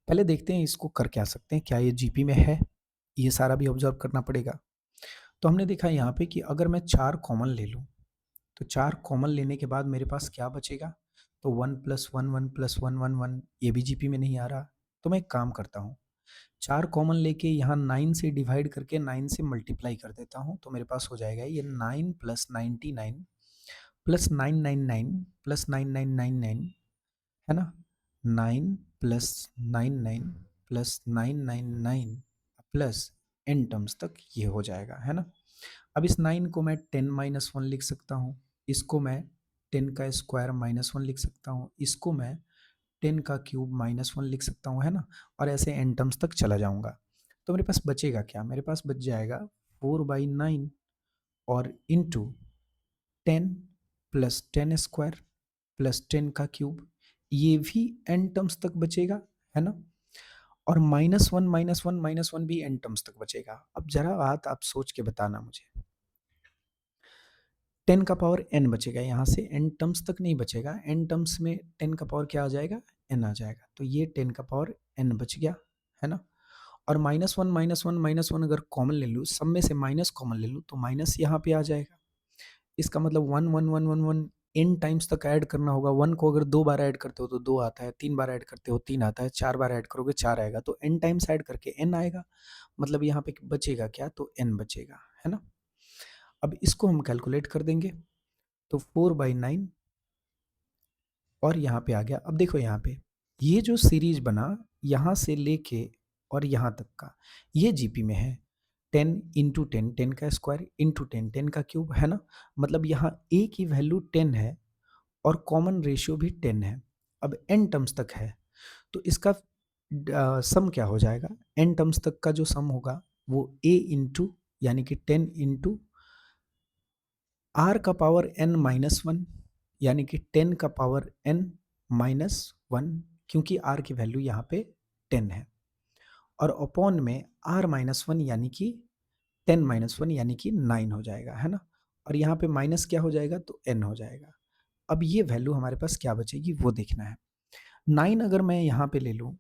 पहले देखते हैं इसको कर क्या सकते हैं, क्या ये जीपी में है, ये सारा भी ऑब्जर्व करना पड़ेगा। तो हमने देखा यहाँ पे कि अगर मैं 4 कॉमन ले लूँ, तो 4 कॉमन लेने के बाद मेरे पास क्या बचेगा, तो 1 + 1 1 + 1 1 1, ये भी जीपी में नहीं आ रहा। तो मैं एक काम करता हूँ, 4 कॉमन लेके यहाँ 9 से डिवाइड करके 9 से मल्टीप्लाई कर देता हूँ, तो मेरे पास हो जाएगा ये 9 + 99 + 999 + 9999, है ना, 9 + 99 + 999 प्लस एन टर्म्स तक ये हो जाएगा, है ना। अब इस 9 को मैं 10 - 1 लिख सकता हूँ, इसको मैं 10 का स्क्वायर -1 लिख सकता हूँ, इसको मैं 10 का क्यूब -1 लिख सकता हूँ, है ना, और ऐसे एन टर्म्स तक चला जाऊँगा। तो मेरे पास बचेगा क्या, मेरे पास बच जाएगा 4/9 और इंटू 10 + 10 स्क्वायर + 10 का क्यूब, ये भी एन टर्म्स तक बचेगा, है ना, और -1 -1 -1 भी एन टर्म्स तक बचेगा। अब जरा बात आप सोच के बताना मुझे, 10 का पावर n बचेगा, यहाँ से n टर्म्स तक नहीं बचेगा, n टर्म्स में 10 का पावर क्या आ जाएगा, n आ जाएगा, तो ये 10 का पावर n बच गया, है ना। और -1 -1 -1 अगर कॉमन ले लूँ, सब में से माइनस कॉमन ले लूँ, तो माइनस यहाँ पे आ जाएगा। इसका मतलब 1 1 1 1 1 n टाइम्स तक ऐड करना होगा। 1 को अगर 2 बार ऐड करते हो तो 2 आता है, 3 बार ऐड करते हो 3 आता है, 4 बार ऐड करोगे 4 आएगा, तो n टाइम्स ऐड करके n आएगा। मतलब यहाँ पे बचेगा क्या, तो n बचेगा, है ना। अब इसको हम कैलकुलेट कर देंगे, तो 4/9 और यहाँ पे आ गया। अब देखो यहाँ पे ये जो सीरीज बना, यहाँ से लेके और यहाँ तक का, ये जीपी में है। 10 × 10 10 का स्क्वायर इंटू 10 10 का क्यूब, है ना। मतलब यहाँ ए की वैल्यू 10 है और कॉमन रेशियो भी 10 है। अब एन टर्म्स तक है, तो इसका सम क्या हो जाएगा, एन टर्म्स तक का जो सम होगा वो ए इंटू, यानी कि 10 इंटू आर का पावर n -1, यानी कि 10 का पावर n -1, क्योंकि r की वैल्यू यहाँ पे 10 है, और अपॉन में r -1 यानी कि 10 -1 यानी कि 9 हो जाएगा, है ना। और यहाँ पे माइनस क्या हो जाएगा, तो n हो जाएगा। अब ये वैल्यू हमारे पास क्या बचेगी वो देखना है। 9 अगर मैं यहाँ पे ले लूँ,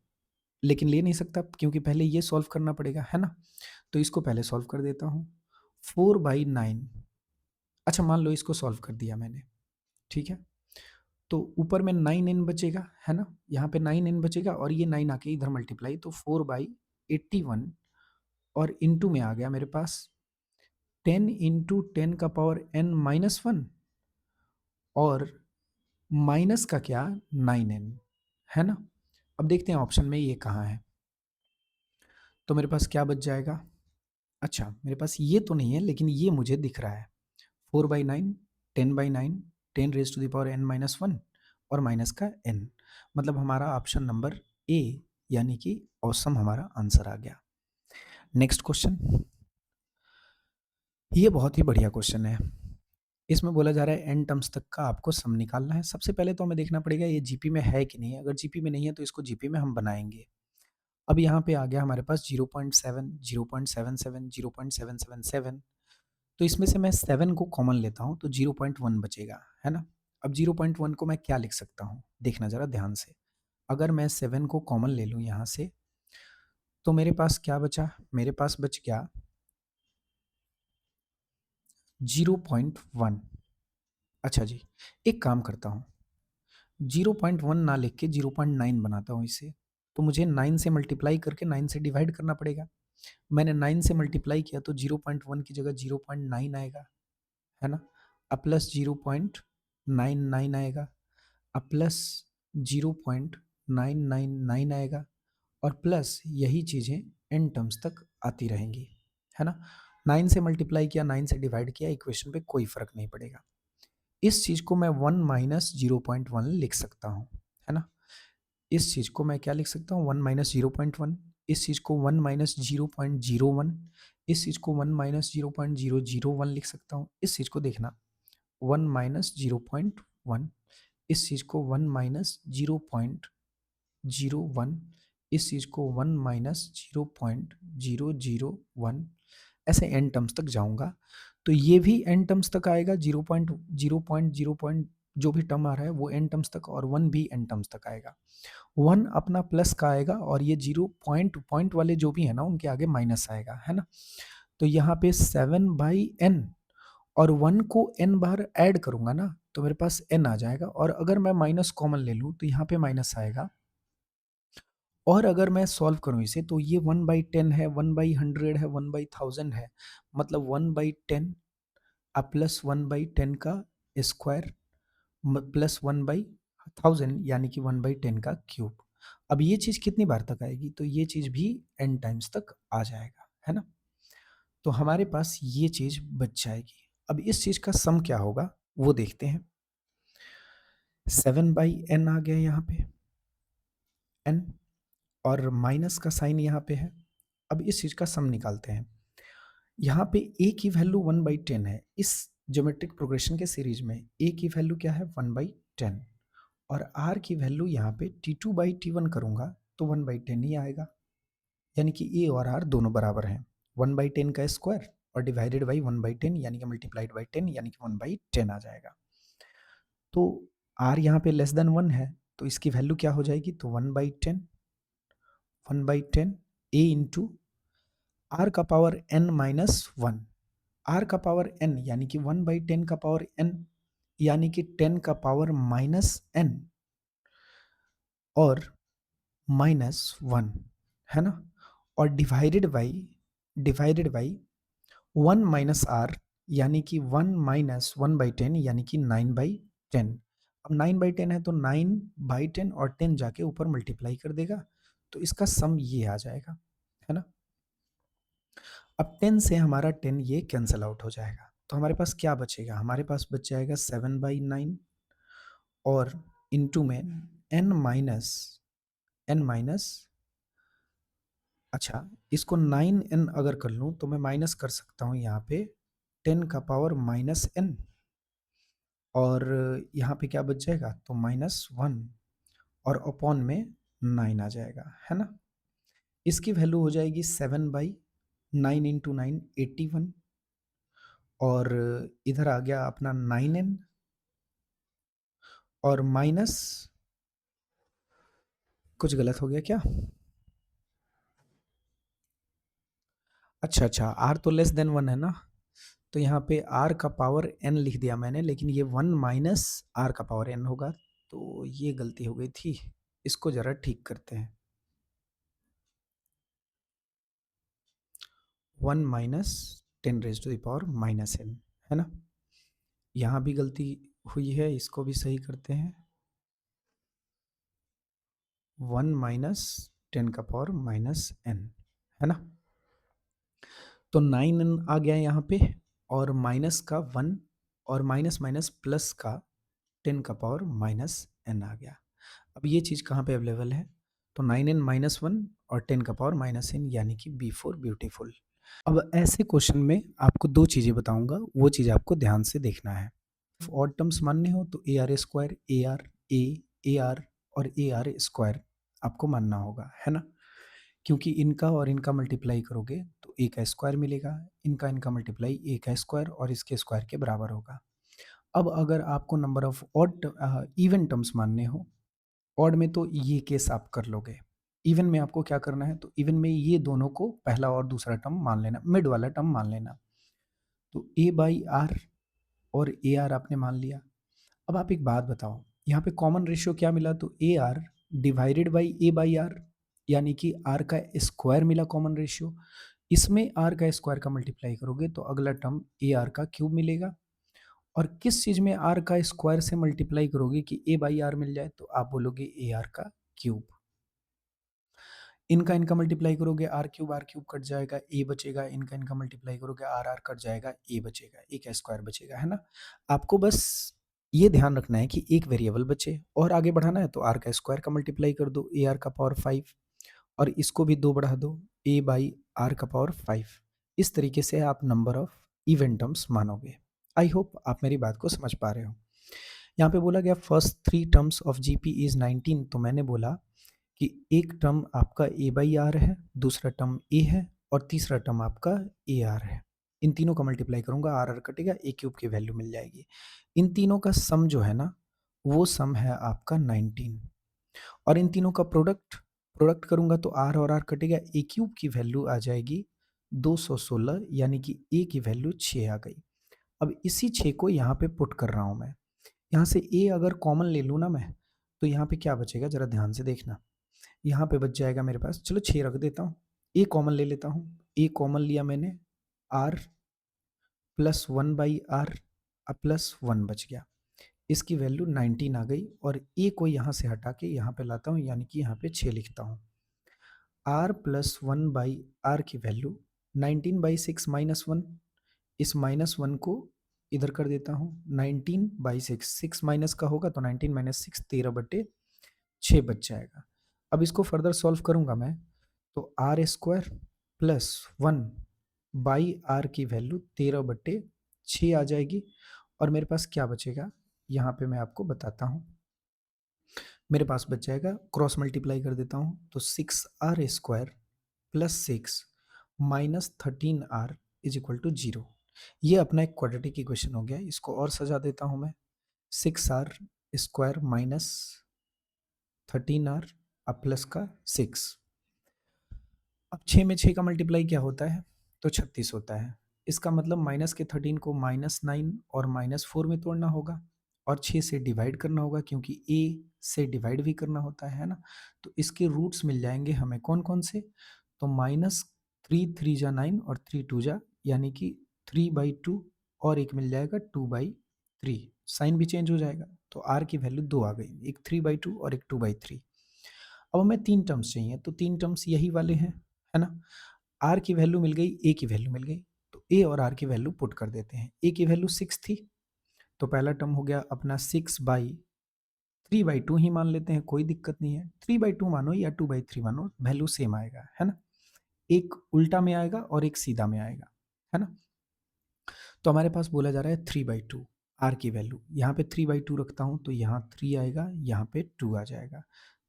लेकिन ले नहीं सकता क्योंकि पहले ये सॉल्व करना पड़ेगा, है ना। तो इसको पहले सॉल्व कर देता हूँ। 4/9, अच्छा मान लो इसको सॉल्व कर दिया मैंने, ठीक है, तो ऊपर में 9n बचेगा, है ना, यहाँ पे 9n बचेगा और ये 9 आके इधर मल्टीप्लाई, तो 4/81 और इंटू में आ गया मेरे पास 10 × 10 का पावर n -1 और माइनस का क्या 9n, है ना। अब देखते हैं ऑप्शन में ये कहाँ है, तो मेरे पास क्या बच जाएगा। अच्छा मेरे पास ये तो नहीं है, लेकिन ये मुझे दिख रहा है 4/9 10/9 10⁻n-1 और माइनस का n, मतलब हमारा ऑप्शन नंबर ए यानी कि ऑसम हमारा आंसर आ गया। नेक्स्ट क्वेश्चन, ये बहुत ही बढ़िया क्वेश्चन है। इसमें बोला जा रहा है एन टर्म्स तक का आपको सम निकालना है। सबसे पहले तो हमें देखना पड़ेगा ये जीपी में है कि नहीं है। अगर जीपी में नहीं है तो इसको जीपी में हम बनाएंगे। अब यहाँ पे आ गया हमारे पास 0.7 0.77 0.777, तो इसमें से मैं 7 को कॉमन लेता हूँ तो 0.1 बचेगा, है ना। अब 0.1 को मैं क्या लिख सकता हूँ, देखना ज़रा ध्यान से। अगर मैं 7 को कॉमन ले लूँ यहाँ से, तो मेरे पास क्या बचा, मेरे पास बच गया 0.1। अच्छा जी, एक काम करता हूँ, 0.1 ना लिख के 0.9 बनाता हूँ इसे। तो मुझे 9 से मल्टीप्लाई करके 9 से डिवाइड करना पड़ेगा। मैंने 9 से मल्टीप्लाई किया तो 0.1 की जगह 0.9 आएगा, है ना। अब प्लस 0.99 आएगा, अब प्लस 0.999 आएगा, और प्लस यही चीज़ें एन टर्म्स तक आती रहेंगी, है ना। 9 से मल्टीप्लाई किया, 9 से डिवाइड किया, इक्वेशन पे कोई फ़र्क नहीं पड़ेगा। इस चीज़ को मैं 1 - 0.1 लिख सकता हूँ, है ना। इस चीज़ को मैं क्या लिख सकता हूँ 1 माइनस 0.1, इस चीज़ को 1 माइनस 0.01, इस चीज़ को 1 माइनस 0.001 लिख सकता हूँ। इस चीज़ को देखना 1 माइनस 0.1, इस चीज़ को 1 माइनस 0.01, इस चीज़ को 1 माइनस 0.001, ऐसे n टर्म्स तक जाऊँगा। तो ये भी n टर्म्स तक आएगा, 0.0 जो भी टर्म आ रहा है वो n टर्म्स तक, और 1 भी n टर्म्स तक आएगा। 1 अपना प्लस का आएगा और ये 0 पॉइंट पॉइंट वाले जो भी है ना उनके आगे माइनस आएगा, है ना। तो यहाँ पे 7/n और 1 को n बार ऐड करूँगा ना तो मेरे पास n आ जाएगा, और अगर मैं माइनस कॉमन ले लूँ तो यहाँ पे माइनस आएगा। और अगर मैं सॉल्व करूँ इसे तो ये 1/10 है, 1/100 है, 1/1000 है, मतलब 1/10 प्लस 1/10 का स्क्वायर प्लस 1/1000 यानी कि 1/10 का क्यूब। अब ये चीज़ कितनी बार तक आएगी, तो ये चीज़ भी n टाइम्स तक आ जाएगा, है ना। तो हमारे पास ये चीज़ बच जाएगी। अब इस चीज़ का सम क्या होगा वो देखते हैं। 7/n आ गया यहाँ पे n, और माइनस का साइन यहाँ पे है। अब इस चीज़ का सम निकालते हैं। यहाँ पे a की वैल्यू 1/10 है। इस ज्योमेट्रिक प्रोग्रेशन के सीरीज में a की वैल्यू क्या है 1/10, और r की वैल्यू यहाँ पे t2/t1 करूँगा तो 1/10 ही आएगा, यानी कि a और r दोनों बराबर हैं। 1/10 का स्क्वायर और डिवाइडेड बाई 1/10 यानी कि मल्टीप्लाइड बाई 10 यानी कि 1/10 आ जाएगा। तो r यहाँ पे लेस देन 1 है तो इसकी वैल्यू क्या हो जाएगी, तो 1/10 a इंटू r का पावर n माइनस 1, r का पावर n यानी कि 1/10 का पावर n यानी कि 10 का पावर माइनस n और माइनस 1, है ना। और डिवाइडेड बाई 1 माइनस r यानी कि 1 माइनस 1/10 यानी कि 9/10। अब 9/10 है तो 9/10 और 10 जाके ऊपर मल्टीप्लाई कर देगा, तो इसका सम ये आ जाएगा, है ना। अब 10 से हमारा 10 ये कैंसल आउट हो जाएगा, तो हमारे पास क्या बचेगा, हमारे पास बच जाएगा 7/9 और इनटू में n माइनस, अच्छा इसको 9n अगर कर लूँ तो मैं माइनस कर सकता हूँ यहाँ पे 10 का पावर माइनस n, और यहाँ पे क्या बच जाएगा, तो -1 और अपॉन में 9 आ जाएगा, है ना। इसकी वैल्यू हो जाएगी 7/9 इंटू 9 81, और इधर आ गया अपना 9n और माइनस, कुछ गलत हो गया क्या, अच्छा r तो लेस देन 1 है ना, तो यहाँ पे r का पावर n लिख दिया मैंने, लेकिन ये 1 माइनस r का पावर n होगा, तो ये गलती हो गई थी, इसको ज़रा ठीक करते हैं। 1 minus 10 raise to the power minus n, है ना। यहाँ भी गलती हुई है, इसको भी सही करते हैं। 1 माइनस 10 का पावर माइनस n, है ना। तो 9n आ गया यहाँ पे, और माइनस का 1 और माइनस माइनस प्लस का 10 का पावर माइनस n आ गया। अब ये चीज़ कहाँ पे अवेलेबल है, तो 9n माइनस 1 और 10 का पावर माइनस n यानी कि बी फॉर ब्यूटीफुल। अब ऐसे क्वेश्चन में आपको दो चीज़ें बताऊंगा, वो चीज़ आपको ध्यान से देखना है। ऑड टर्म्स मानने हो तो a are square, A R और ए आर स्क्वायर आपको मानना होगा, है ना। क्योंकि इनका और इनका मल्टीप्लाई करोगे तो ए का स्क्वायर मिलेगा, इनका इनका मल्टीप्लाई ए का स्क्वायर और इसके स्क्वायर के बराबर होगा। अब अगर आपको number of odd even terms मानने हो, ऑड में तो ये केस आप कर लोगे, इवन में आपको क्या करना है, तो इवन में ये दोनों को पहला और दूसरा टर्म मान लेना, मिड वाला टर्म मान लेना। तो ए बाई आर और ए आर आपने मान लिया। अब आप एक बात बताओ, यहाँ पे कॉमन रेशियो क्या मिला, तो a r divided by a by r, यानी कि आर का स्क्वायर मिला कॉमन रेशियो। इसमें आर का स्क्वायर का मल्टीप्लाई करोगे तो अगला टर्म ए आर का क्यूब मिलेगा, और किस चीज़ में आर का स्क्वायर से मल्टीप्लाई करोगे कि ए बाई आर मिल जाए, तो आप बोलोगे ए आर का क्यूब। इनका इनका मल्टीप्लाई करोगे आर क्यूब कट जाएगा, ए बचेगा, इनका इनका मल्टीप्लाई करोगे आर आर कट जाएगा, ए बचेगा, ए का स्क्वायर बचेगा, है ना। आपको बस ये ध्यान रखना है कि एक वेरिएबल बचे और आगे बढ़ाना है तो आर का स्क्वायर का मल्टीप्लाई कर दो, ए आर का पावर 5, और इसको भी 2 बढ़ा दो, ए बाई आर का पावर 5। इस तरीके से आप नंबर ऑफ इवन टर्म्स मानोगे। आई होप आप मेरी बात को समझ पा रहे हो। यहाँ पे बोला गया first 3 terms of GP is 19, तो मैंने बोला कि एक टर्म आपका ए बाई आर है, दूसरा टर्म ए है और तीसरा टर्म आपका ए आर है। इन तीनों का मल्टीप्लाई करूंगा, आर आर कटेगा, ए क्यूब की वैल्यू मिल जाएगी। इन तीनों का सम जो है ना, वो सम है आपका 19, और इन तीनों का प्रोडक्ट प्रोडक्ट करूंगा तो आर और आर कटेगा, ए क्यूब की वैल्यू आ जाएगी 216, यानी कि ए की वैल्यू 6 आ गई। अब इसी 6 को यहाँ पे पुट कर रहा हूँ मैं। यहाँ से ए अगर कॉमन ले लूँ ना मैं, तो यहाँ पे क्या बचेगा जरा ध्यान से देखना। यहाँ पे बच जाएगा मेरे पास, चलो 6 रख देता हूँ, ए कॉमन ले लेता हूँ, ए कॉमन लिया मैंने, आर प्लस 1/r प्लस 1 बच गया, इसकी वैल्यू 19 आ गई। और ए को यहाँ से हटा के यहाँ पे लाता हूँ, यानी कि यहाँ पे 6 लिखता हूँ। r प्लस 1/r की वैल्यू 19/6 माइनस 1, इस माइनस 1 को इधर कर देता हूँ, 19/6, 6 माइनस का होगा तो 19 माइनस 6 13/6 बच जाएगा। अब इसको फर्दर सॉल्व करूँगा मैं, तो आर स्क्वायर प्लस 1/r की वैल्यू 13/6 आ जाएगी। और मेरे पास क्या बचेगा, यहाँ पे मैं आपको बताता हूँ। मेरे पास बच जाएगा, क्रॉस मल्टीप्लाई कर देता हूँ, तो 6r square plus 6 minus 13r is equal to 0। ये अपना एक क्वाड्रेटिक इक्वेशन हो गया। इसको और सजा देता हूँ मैं, 6r स्क्वायर माइनस 13r अब प्लस का 6। अब 6 में 6 का मल्टीप्लाई क्या होता है, तो 36 होता है। इसका मतलब माइनस के 13 को -9 और -4 में तोड़ना होगा और 6 से डिवाइड करना होगा, क्योंकि a से डिवाइड भी करना होता है ना। तो इसके रूट्स मिल जाएंगे हमें कौन कौन से, तो -3 3 जा 9 और 3 2 जा, यानी कि 3/2, और एक मिल जाएगा 2/3। साइन भी चेंज हो जाएगा, तो r की वैल्यू 2 आ गई, एक 3/2 और एक 2/3। अब हमें 3 टर्म्स चाहिए, तो 3 टर्म्स यही वाले हैं, है ना। आर की वैल्यू मिल गई, ए की वैल्यू मिल गई, तो ए और आर की वैल्यू पुट कर देते हैं। ए की वैल्यू 6 थी, तो पहला टर्म हो गया अपना 6/3/2 ही मान लेते हैं, कोई दिक्कत नहीं है। 3/2 मानो या 2/3 मानो, वैल्यू सेम आएगा, है ना। एक उल्टा में आएगा और एक सीधा में आएगा, है ना। तो हमारे पास बोला जा रहा है 3/2 आर की वैल्यू, यहाँ पे 3/2 रखता हूँ तो यहाँ 3 आएगा, यहाँ पे 2 आ जाएगा।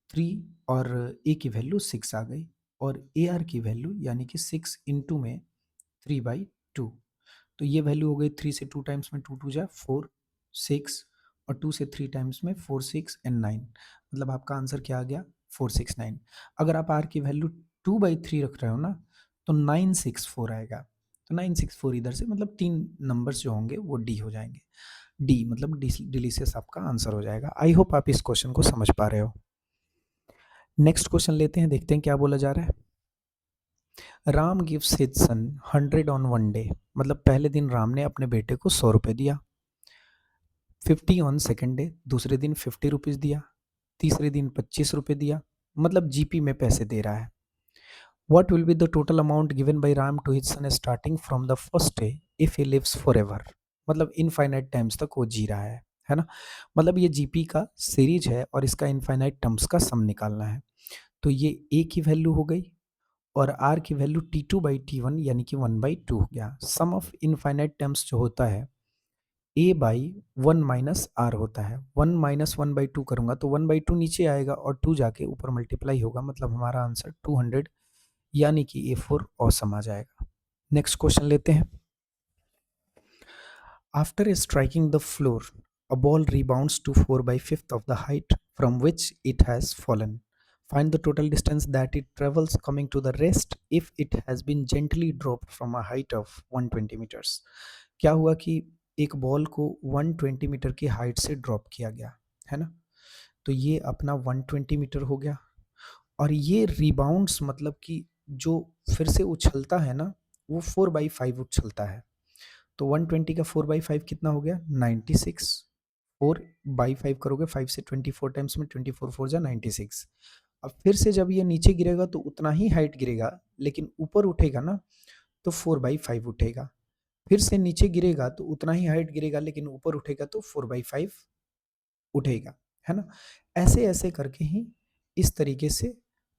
3 और ए की वैल्यू 6 आ गई, और ए आर की वैल्यू यानी कि 6 इंटू में 3/2, तो ये वैल्यू हो गई। 3 से 2 टाइम्स में 2 2 जा 4 6, और 2 से 3 टाइम्स में 4 6 एंड 9, मतलब आपका आंसर क्या आ गया, 469। अगर आप आर की वैल्यू 2/3 रख रहे हो ना, तो 964 आएगा। तो 964 इधर से, मतलब 3 नंबर्स जो होंगे वो डी हो जाएंगे। डी मतलब डिलीशियस आपका आंसर हो जाएगा। आई होप आप इस क्वेश्चन को समझ पा रहे हो। नेक्स्ट क्वेश्चन लेते हैं, देखते हैं क्या बोला जा रहा है। Ram gives his son 100 on one day, मतलब पहले दिन राम ने अपने बेटे को 100 रुपये दिया। 50 ऑन सेकेंड डे, दूसरे दिन 50 रुपीज़ दिया, तीसरे दिन 25 रुपये दिया, मतलब जीपी में पैसे दे रहा है। What will be the total amount given by Ram to his son starting from the first day if he lives forever? मतलब इनफाइनाइट टाइम्स तक वो जी रहा है ना। मतलब ये जीपी का सीरीज है और इसका इनफाइनाइट टर्म्स का सम निकालना है। तो ये ए की वैल्यू हो गई और आर की वैल्यू T2/T1 यानी कि 1/2 हो गया। सम ऑफ इनफाइनाइट टर्म्स जो होता है ए बाई 1 माइनस आर होता है। 1 माइनस 1/2 करूँगा तो 1/2 नीचे आएगा और 2 जाके ऊपर मल्टीप्लाई होगा, मतलब हमारा आंसर 200 यानी कि A4 ऑसम आ जाएगा। नेक्स्ट क्वेश्चन लेते हैं। After striking the floor a ball rebounds to 4/5 of the height from which it has fallen. Find the total distance that it travels coming to the rest if it has been gently dropped from a height of 120 meters. क्या हुआ कि एक बॉल को 120 मीटर की हाइट से ड्रॉप किया गया, है ना। तो ये अपना 120 मीटर हो गया, और ये रिबाउंड्स मतलब कि जो फिर से उछलता है ना, वो 4/5 उछलता है। तो 120 का 4/5 कितना हो गया, 96। 4/5 करोगे, 5 से 24 टाइम्स में 24 4 जा 96। अब फिर से जब ये नीचे गिरेगा तो उतना ही हाइट गिरेगा, लेकिन ऊपर उठेगा ना तो 4/5 उठेगा। फिर से नीचे गिरेगा तो उतना ही हाइट गिरेगा, लेकिन ऊपर उठेगा तो 4/5 उठेगा, है ना? ऐसे-ऐसे करके ही इस तरीके से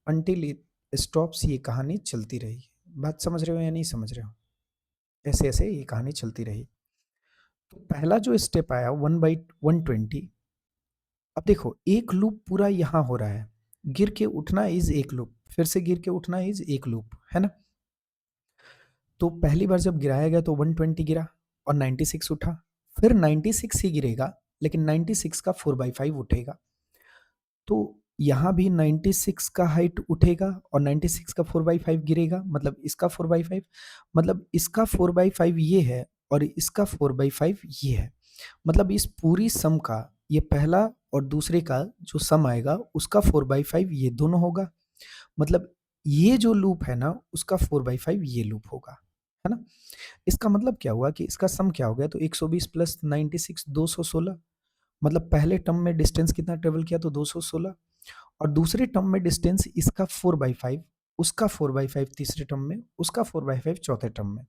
अंटिल इट स्टॉप्स ये कहानी चलती रही। बात समझ रहे हो या नहीं समझ रहे हो? ऐसे-ऐसे ये कहानी चलती रही। तो पहला जो स्टेप आया 1/120। अब देखो एक लूप पूरा यहाँ हो रहा है, गिर के उठना इज़ एक लूप, फिर से गिर के उठना इज़ एक लूप, है ना? तो पहली बार जब गिराया गया तो 120 गिरा और 96 उठा, फिर 96 ही गिरेगा, लेकिन 96 का 4/5 उठेगा। तो यहाँ भी 96 का हाइट उठेगा और 96 का 4/5 गिरेगा, मतलब इसका 4/5, मतलब इसका 4/5 ये है और इसका 4/5 ये है। मतलब इस पूरी सम का ये पहला और दूसरे का जो सम आएगा उसका 4/5 ये दोनों होगा। मतलब ये जो लूप है ना उसका 4/5 ये लूप होगा, है ना? इसका मतलब क्या हुआ कि इसका सम क्या हो गया, तो 120 प्लस 96 216। मतलब पहले टर्म में डिस्टेंस कितना ट्रेवल किया, तो 216, और दूसरे टर्म में डिस्टेंस इसका 4/5, उसका 4/5 तीसरे टर्म में, उसका 4/5 चौथे टर्म में।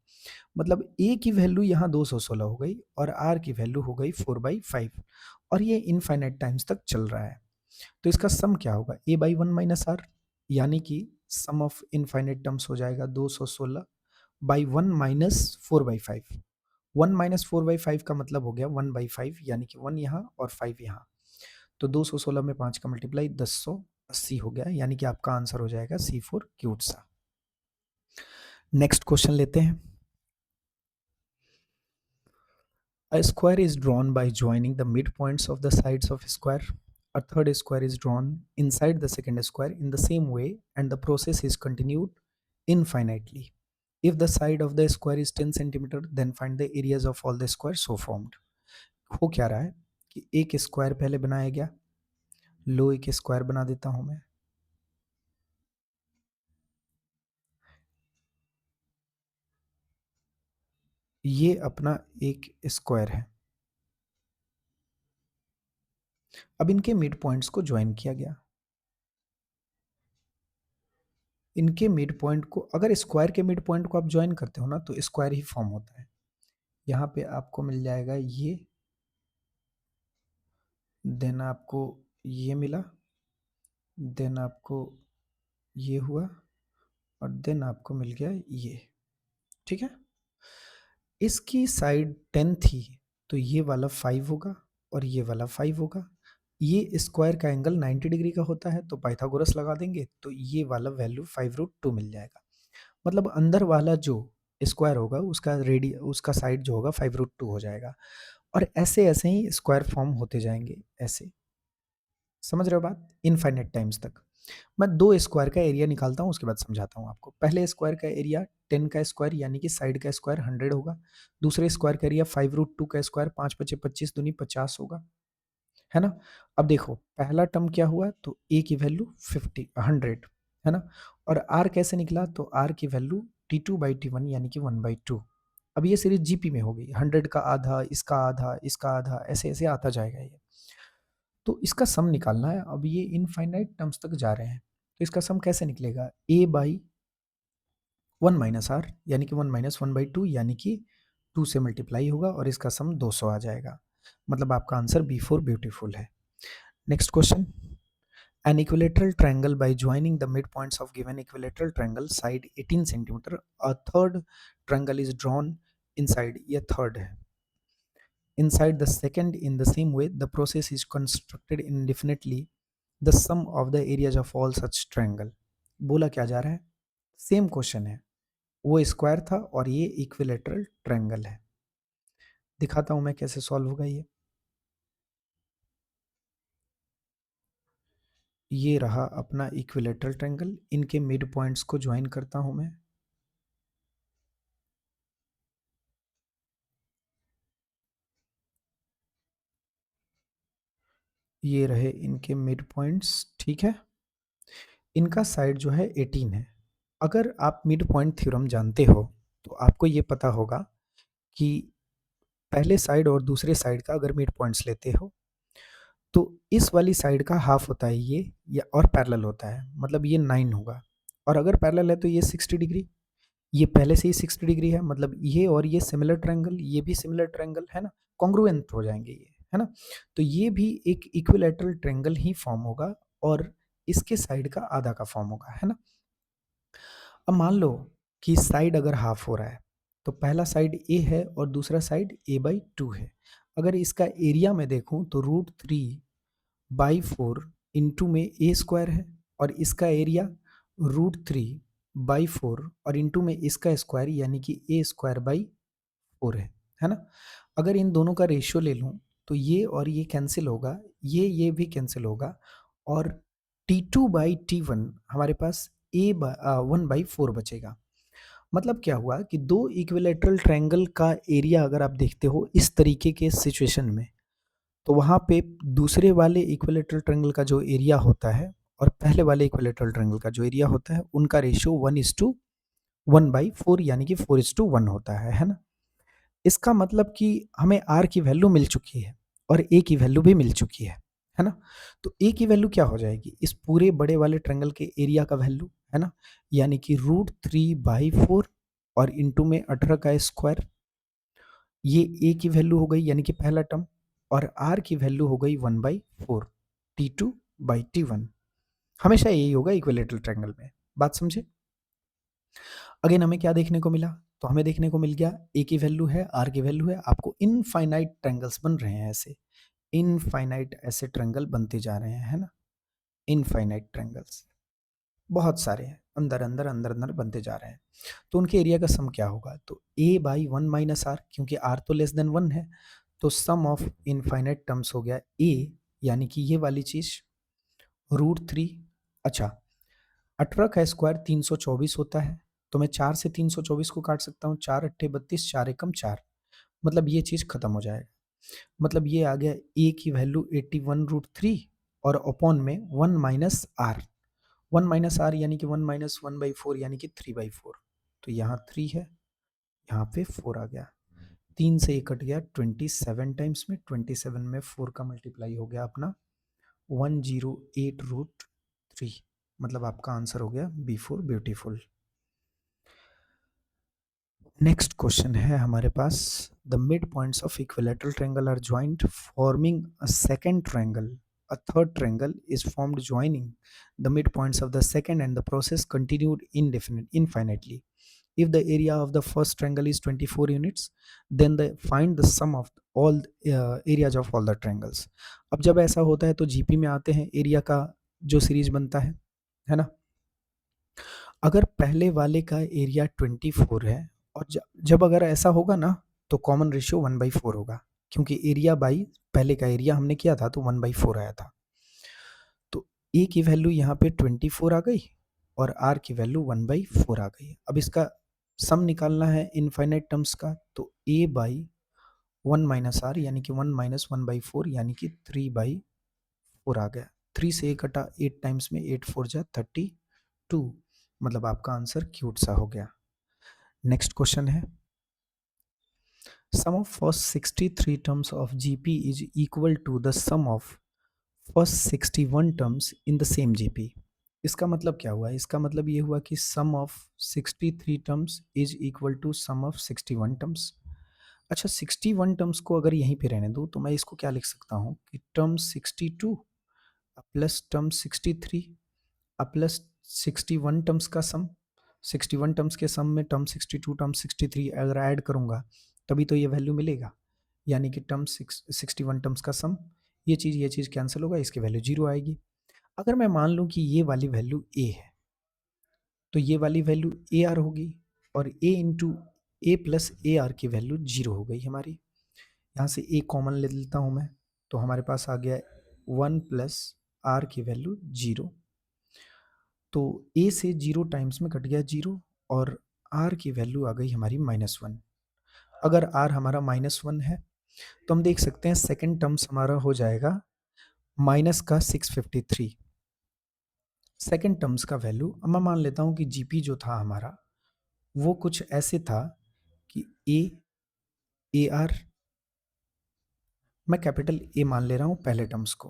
मतलब ए की वैल्यू यहाँ 216 हो गई और आर की वैल्यू हो गई 4/5, और ये इनफाइनाइट टाइम्स तक चल रहा है। तो इसका सम क्या होगा, ए बाई 1 माइनस आर, यानी कि सम ऑफ इनफाइनाइट टर्म्स हो जाएगा 216 बाई 1 माइनस 4/5। 1 माइनस 4/5 का मतलब हो गया 1/5, यानी कि 1 यहाँ और 5 यहाँ। तो 216 में 5 का मल्टीप्लाई 1080 हो गया, यानी कि आपका आंसर हो जाएगा C4 क्यूट सा। नेक्स्ट क्वेश्चन लेते हैं। A square is drawn by joining the midpoints of the sides of a square. A third square is drawn inside the second square in the same way, and the process is continued infinitely. If the side of the square is 10 centimeter, then find the areas of all the squares so formed. हो क्या रहा है कि एक स्क्वायर पहले बनाया गया, लो एक स्क्वायर बना देता हूं मैं। ये अपना एक स्क्वायर है। अब इनके मिड पॉइंट्स को ज्वाइन किया गया। इनके मिड पॉइंट को, अगर स्क्वायर के मिड पॉइंट को आप ज्वाइन करते हो ना तो स्क्वायर ही फॉर्म होता है। यहाँ पे आपको मिल जाएगा ये, देन आपको ये मिला, देन आपको ये हुआ, और देन आपको मिल गया ये। ठीक है, इसकी साइड 10 थी तो ये वाला 5 होगा और ये वाला 5 होगा। ये स्क्वायर का एंगल 90 डिग्री का होता है, तो पाइथागोरस लगा देंगे तो ये वाला वैल्यू 5√2 मिल जाएगा। मतलब अंदर वाला जो स्क्वायर होगा उसका उसका साइड जो होगा 5√2 हो जाएगा। और ऐसे ऐसे ही स्क्वायर फॉर्म होते जाएंगे ऐसे। समझ रहे हो बात, इनफाइनाइट टाइम्स तक। मैं दो स्क्वायर का एरिया निकालता हूँ, उसके बाद समझाता हूँ आपको। पहले स्क्वायर का एरिया 10 का स्क्वायर यानी कि साइड का स्क्वायर 100 होगा। दूसरे स्क्वायर का एरिया 5√2 का स्क्वायर, 5 पचे 25 दूनी 50 होगा, है ना? अब देखो पहला टर्म क्या हुआ, तो ए की वैल्यू 100, है ना? और आर कैसे निकला, तो आर की वैल्यू T2/T1 यानी कि 1/2। अब ये सीरीज जीपी में हो गई, 100 का आधा, इसका आधा, इसका आधा, ऐसे ऐसे आता जाएगा ये। तो इसका सम निकालना है। अब ये इनफाइनाइट टर्म्स तक जा रहे हैं, तो इसका सम कैसे निकलेगा, ए बाई 1 माइनस आर यानी कि 1 माइनस 1/2 यानी कि 2 से मल्टीप्लाई होगा और इसका सम 200 आ जाएगा। मतलब आपका आंसर B4 ब्यूटीफुल है। Next question, an equilateral triangle by joining the midpoints of given equilateral triangle side 18 centimeter, a third triangle is drawn inside, ये third है, inside the second in the same way the process is constructed indefinitely, the sum of the areas of all such triangle। बोला क्या जा रहा है, सेम क्वेश्चन है, वो स्क्वायर था और ये इक्विलेटरल ट्रायंगल है। दिखाता हूं मैं कैसे सॉल्व होगा ये रहा अपना इक्विलेटरल ट्रायंगल, इनके मिड पॉइंट्स को ज्वाइन करता हूं मैं। ये रहे इनके मिड पॉइंट्स, ठीक है। इनका साइड जो है 18 है। अगर आप मिड पॉइंट थ्योरम जानते हो तो आपको ये पता होगा कि पहले साइड और दूसरे साइड का अगर मिड पॉइंट्स लेते हो तो इस वाली साइड का हाफ होता है ये, या और पैरेलल होता है, मतलब ये 9 होगा। और अगर पैरेलल है तो ये 60 डिग्री, ये पहले से ही 60 डिग्री है, मतलब ये और ये सिमिलर ट्रायंगल, ये भी सिमिलर ट्रायंगल है ना, कॉन्ग्रुएंट हो जाएंगे ये, है ना? तो ये भी एक इक्विलैटरल ट्रायंगल ही फॉर्म होगा और इसके साइड का आधा का फॉर्म होगा, है ना? अब मान लो कि साइड अगर हाफ हो रहा है, तो पहला साइड ए है और दूसरा साइड a/2 है। अगर इसका एरिया मैं देखूँ तो √3/4 इंटू में ए स्क्वायर है और इसका एरिया √3/4 और इंटू में इसका स्क्वायर यानी कि a²/4 है ना? अगर इन दोनों का रेशियो ले लूँ तो ये और ये कैंसिल होगा, ये भी कैंसिल होगा और T2/T1 हमारे पास 1/4 बचेगा। मतलब क्या हुआ कि दो इक्विलैटरल ट्रायंगल का एरिया अगर आप देखते हो इस तरीके के सिचुएशन में, तो वहाँ पे दूसरे वाले इक्विलैटरल ट्रायंगल का जो एरिया होता है और पहले वाले इक्विलैटरल ट्रायंगल का जो एरिया होता है, उनका रेशियो 1:1/4 यानी कि 4:1 होता है ना? इसका मतलब कि हमें R की वैल्यू मिल चुकी है और A की वैल्यू भी मिल चुकी है ना? तो A की वैल्यू क्या हो जाएगी? इस पूरे बड़े वाले ट्रायंगल के एरिया का वैल्यू, है ना? यानी कि √3/4 और इंटू में 18 का स्क्वायर, ये A की वैल्यू हो गई यानी कि पहला टर्म और R की वैल्यू हो गई 1/4 T2/T1। हमेशा यही होगा इक्विलैटरल ट्रायंगल में। बात समझे? अगेन हमें क्या देखने को मिला? तो हमें देखने को मिल गया A की वैल्यू है, R की वैल्यू है, आपको इनफाइनाइट ट्रायंगल्स बन रहे हैं ऐसे। इनफाइनाइट ऐसे ट्रायंगल बनते जा रहे हैं, है ना? इनफाइनाइट ट्रायंगल्स बहुत सारे हैं, अंदर-अंदर बनते जा रहे हैं। तो उनके एरिया का सम क्या होगा? तो A/1 माइनस R क्योंकि R तो लेस देन 1 है, तो सम ऑफ इनफाइनाइट टर्म्स हो गया A यानी कि ये वाली चीज़ √3। अच्छा 18 का स्क्वायर 324 होता है, तो मैं 4 से 324 को काट सकता हूँ, 4 अट्ठे 32, 4 एकम 4, मतलब ये चीज़ खत्म हो जाएगा। मतलब ये आ गया A की वैल्यू 81√3 और अपॉन में 1 माइनस आर, 1 माइनस आर यानी कि 1 माइनस 1/4 यानी कि 3/4। तो यहाँ 3 है, यहाँ पे 4 आ गया, 3 से ये कट गया 27 टाइम्स में, 27 में 4 का मल्टीप्लाई हो गया अपना 108√3, मतलब आपका आंसर हो गया B4 ब्यूटीफुल। नेक्स्ट क्वेश्चन है हमारे पास, the mid points of equilateral triangle are joint forming a second triangle, a third triangle is formed joining the midpoints of the second and the process continued infinitely. If the area of the first triangle is 24 units, then find the sum of all areas of all the triangles. अब जब ऐसा होता है तो जीपी में आते हैं, एरिया का जो सीरीज बनता है ना? अगर पहले वाले का एरिया 24 है और जब अगर ऐसा होगा ना तो कॉमन रेशियो 1/4 होगा, क्योंकि एरिया बाई पहले का एरिया हमने किया था तो 1/4 आया था। तो ए की वैल्यू यहाँ पे 24 आ गई और आर की वैल्यू 1/4 आ गई। अब इसका सम निकालना है इनफाइनाइट टर्म्स का, तो A/1 माइनस आर यानी कि 1 माइनस 1/4 यानी कि 3/4 आ गया। 3 से 1 कटा 8 टाइम्स में 8 4 जा 32, मतलब आपका आंसर क्यूट सा हो गया। नेक्स्ट क्वेश्चन है, sum of first 63 terms of GP is equal to the sum of first 61 terms in the same GP. इसका मतलब क्या हुआ? इसका मतलब ये हुआ कि sum of 63 terms is equal to sum of 61 terms. अच्छा 61 टर्म्स को अगर यहीं पे रहने दूँ तो मैं इसको क्या लिख सकता हूँ कि term 62 plus term 63 plus 61 terms का सम, 61 टर्म्स के सम में टर्म 62 टर्म 63 अगर ऐड करूँगा तभी तो ये वैल्यू मिलेगा, यानी कि टर्म 61 टर्म्स का सम, ये चीज़ कैंसिल होगा, इसकी वैल्यू 0 आएगी। अगर मैं मान लूँ कि ये वाली वैल्यू a है तो ये वाली वैल्यू ए आर होगी और a into A plus A R की वैल्यू 0 हो गई हमारी। यहाँ से a कॉमन ले लेता हूँ मैं, तो हमारे पास आ गया 1 प्लस आर की वैल्यू 0। तो a से 0 टाइम्स में कट गया 0 और r की वैल्यू आ गई हमारी -1। अगर r हमारा -1 है तो हम देख सकते हैं सेकंड टर्म्स हमारा हो जाएगा माइनस का 653। सेकंड टर्म्स का वैल्यू अब मैं मान लेता हूँ कि जीपी जो था हमारा वो कुछ ऐसे था कि ए आर, मैं कैपिटल ए मान ले रहा हूँ पहले टर्म्स को,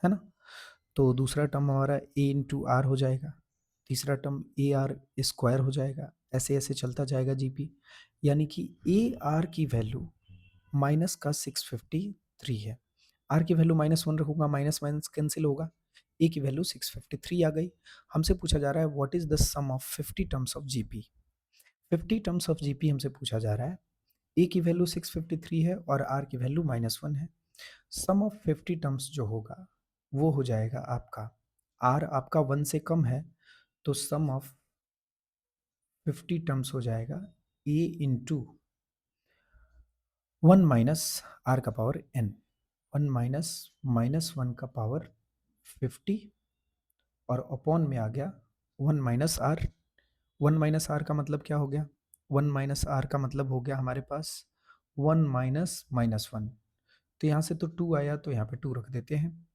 है ना? तो दूसरा टर्म हमारा ए इंटू आर हो जाएगा, तीसरा टर्म ए आर स्क्वायर हो जाएगा, ऐसे ऐसे चलता जाएगा जीपी, यानी कि ए आर की वैल्यू माइनस का 653 है। आर की वैल्यू -1 रखूंगा, माइनस माइनस कैंसिल होगा, ए की वैल्यू 653 आ गई। हमसे पूछा जा रहा है what is the sum of 50 terms of GP. 50 terms of GP हमसे पूछा जा रहा है। ए की वैल्यू 653 है और आर की वैल्यू -1 है। सम ऑफ 50 टर्म्स जो होगा वो हो जाएगा आपका, आर आपका 1 से कम है तो सम ऑफ 50 टर्म्स हो जाएगा ए इंटू 1 माइनस आर का पावर एन, 1 माइनस -1 का पावर 50 और अपॉन में आ गया 1 माइनस आर। 1 माइनस आर का मतलब क्या हो गया? 1 माइनस आर का मतलब हो गया हमारे पास 1 माइनस -1। तो यहाँ से तो 2 आया तो यहाँ पे 2 रख देते हैं।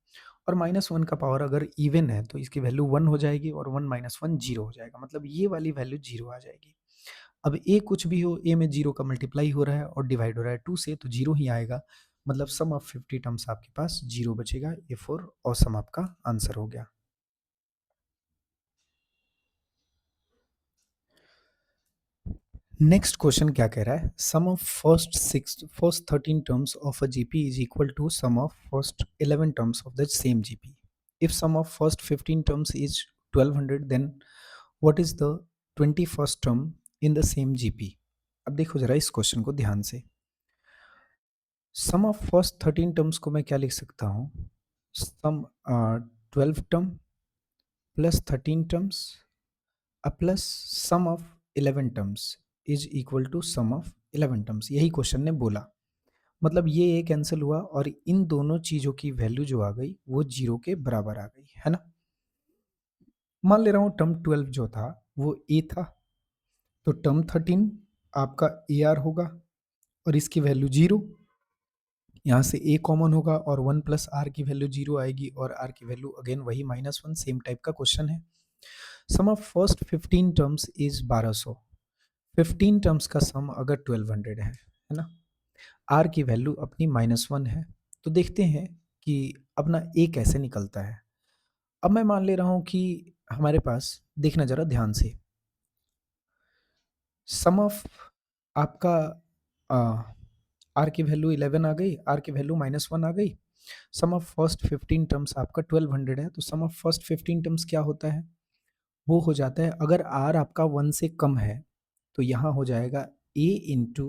और -1 का पावर अगर इवन है तो इसकी वैल्यू 1 हो जाएगी और 1 माइनस 1 जीरो हो जाएगा, मतलब ये वाली वैल्यू जीरो आ जाएगी। अब ए कुछ भी हो, ए में जीरो का मल्टीप्लाई हो रहा है और डिवाइड हो रहा है 2 से, तो जीरो ही आएगा। मतलब सम ऑफ 50 टर्म्स आपके पास जीरो बचेगा। ए फोर और सम आपका आंसर हो गया। नेक्स्ट क्वेश्चन क्या कह रहा है? Sum of first 13 terms of a GP is equal to sum of first 11 terms of the same GP. If sum of first 15 terms is 1200 then what is the 21st term in the same GP. अब देखो जरा इस क्वेश्चन को ध्यान से। सम ऑफ फर्स्ट 13 टर्म्स को मैं क्या लिख सकता हूँ? Sum 12 term plus 13 terms plus sum of 11 terms is equal to sum of 11 terms. यही क्वेश्चन ने बोला। मतलब ये कैंसिल हुआ और इन दोनों चीज़ों की वैल्यू जो आ गई वो जीरो के बराबर आ गई, है ना। मान ले रहा हूँ टर्म 12 जो था वो ए था, तो टर्म 13 आपका ए आर होगा और इसकी वैल्यू जीरो। यहाँ से ए कॉमन होगा और 1 प्लस आर की वैल्यू जीरो आएगी और आर की वैल्यू अगेन वही -1। सेम टाइप का क्वेश्चन है। Sum of first 15 terms is 1200। 15 terms का सम अगर 1200 है ना। आर की वैल्यू अपनी -1 है, तो देखते हैं कि अपना ए कैसे निकलता है। अब मैं मान ले रहा हूँ कि हमारे पास, देखना जरा ध्यान से, सम ऑफ आपका आर की वैल्यू 11 आ गई, आर की वैल्यू -1 आ गई। सम ऑफ फर्स्ट 15 टर्म्स आपका 1200 है, तो सम ऑफ फर्स्ट 15 टर्म्स क्या होता है? वो हो जाता है, अगर आर आपका 1 से कम है तो यहाँ हो जाएगा ए इंटू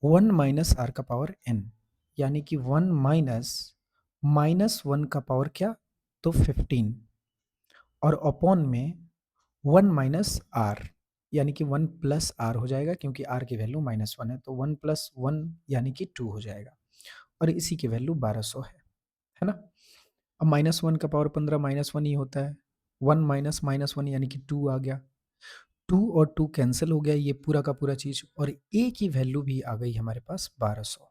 1 माइनस आर का पावर एन, यानी कि 1 माइनस -1 का पावर क्या? तो 15 और अपॉन में 1 माइनस आर, यानी कि 1 प्लस आर हो जाएगा, क्योंकि आर की वैल्यू -1 है तो 1 प्लस 1 यानी कि 2 हो जाएगा और इसी की वैल्यू 1200 है ना। अब -1 का पावर 15 -1 ही होता है। 1 माइनस -1 यानी कि 2 आ गया। 2 और 2 कैंसिल हो गया, ये पूरा का पूरा चीज़, और ए की वैल्यू भी आ गई हमारे पास 1200।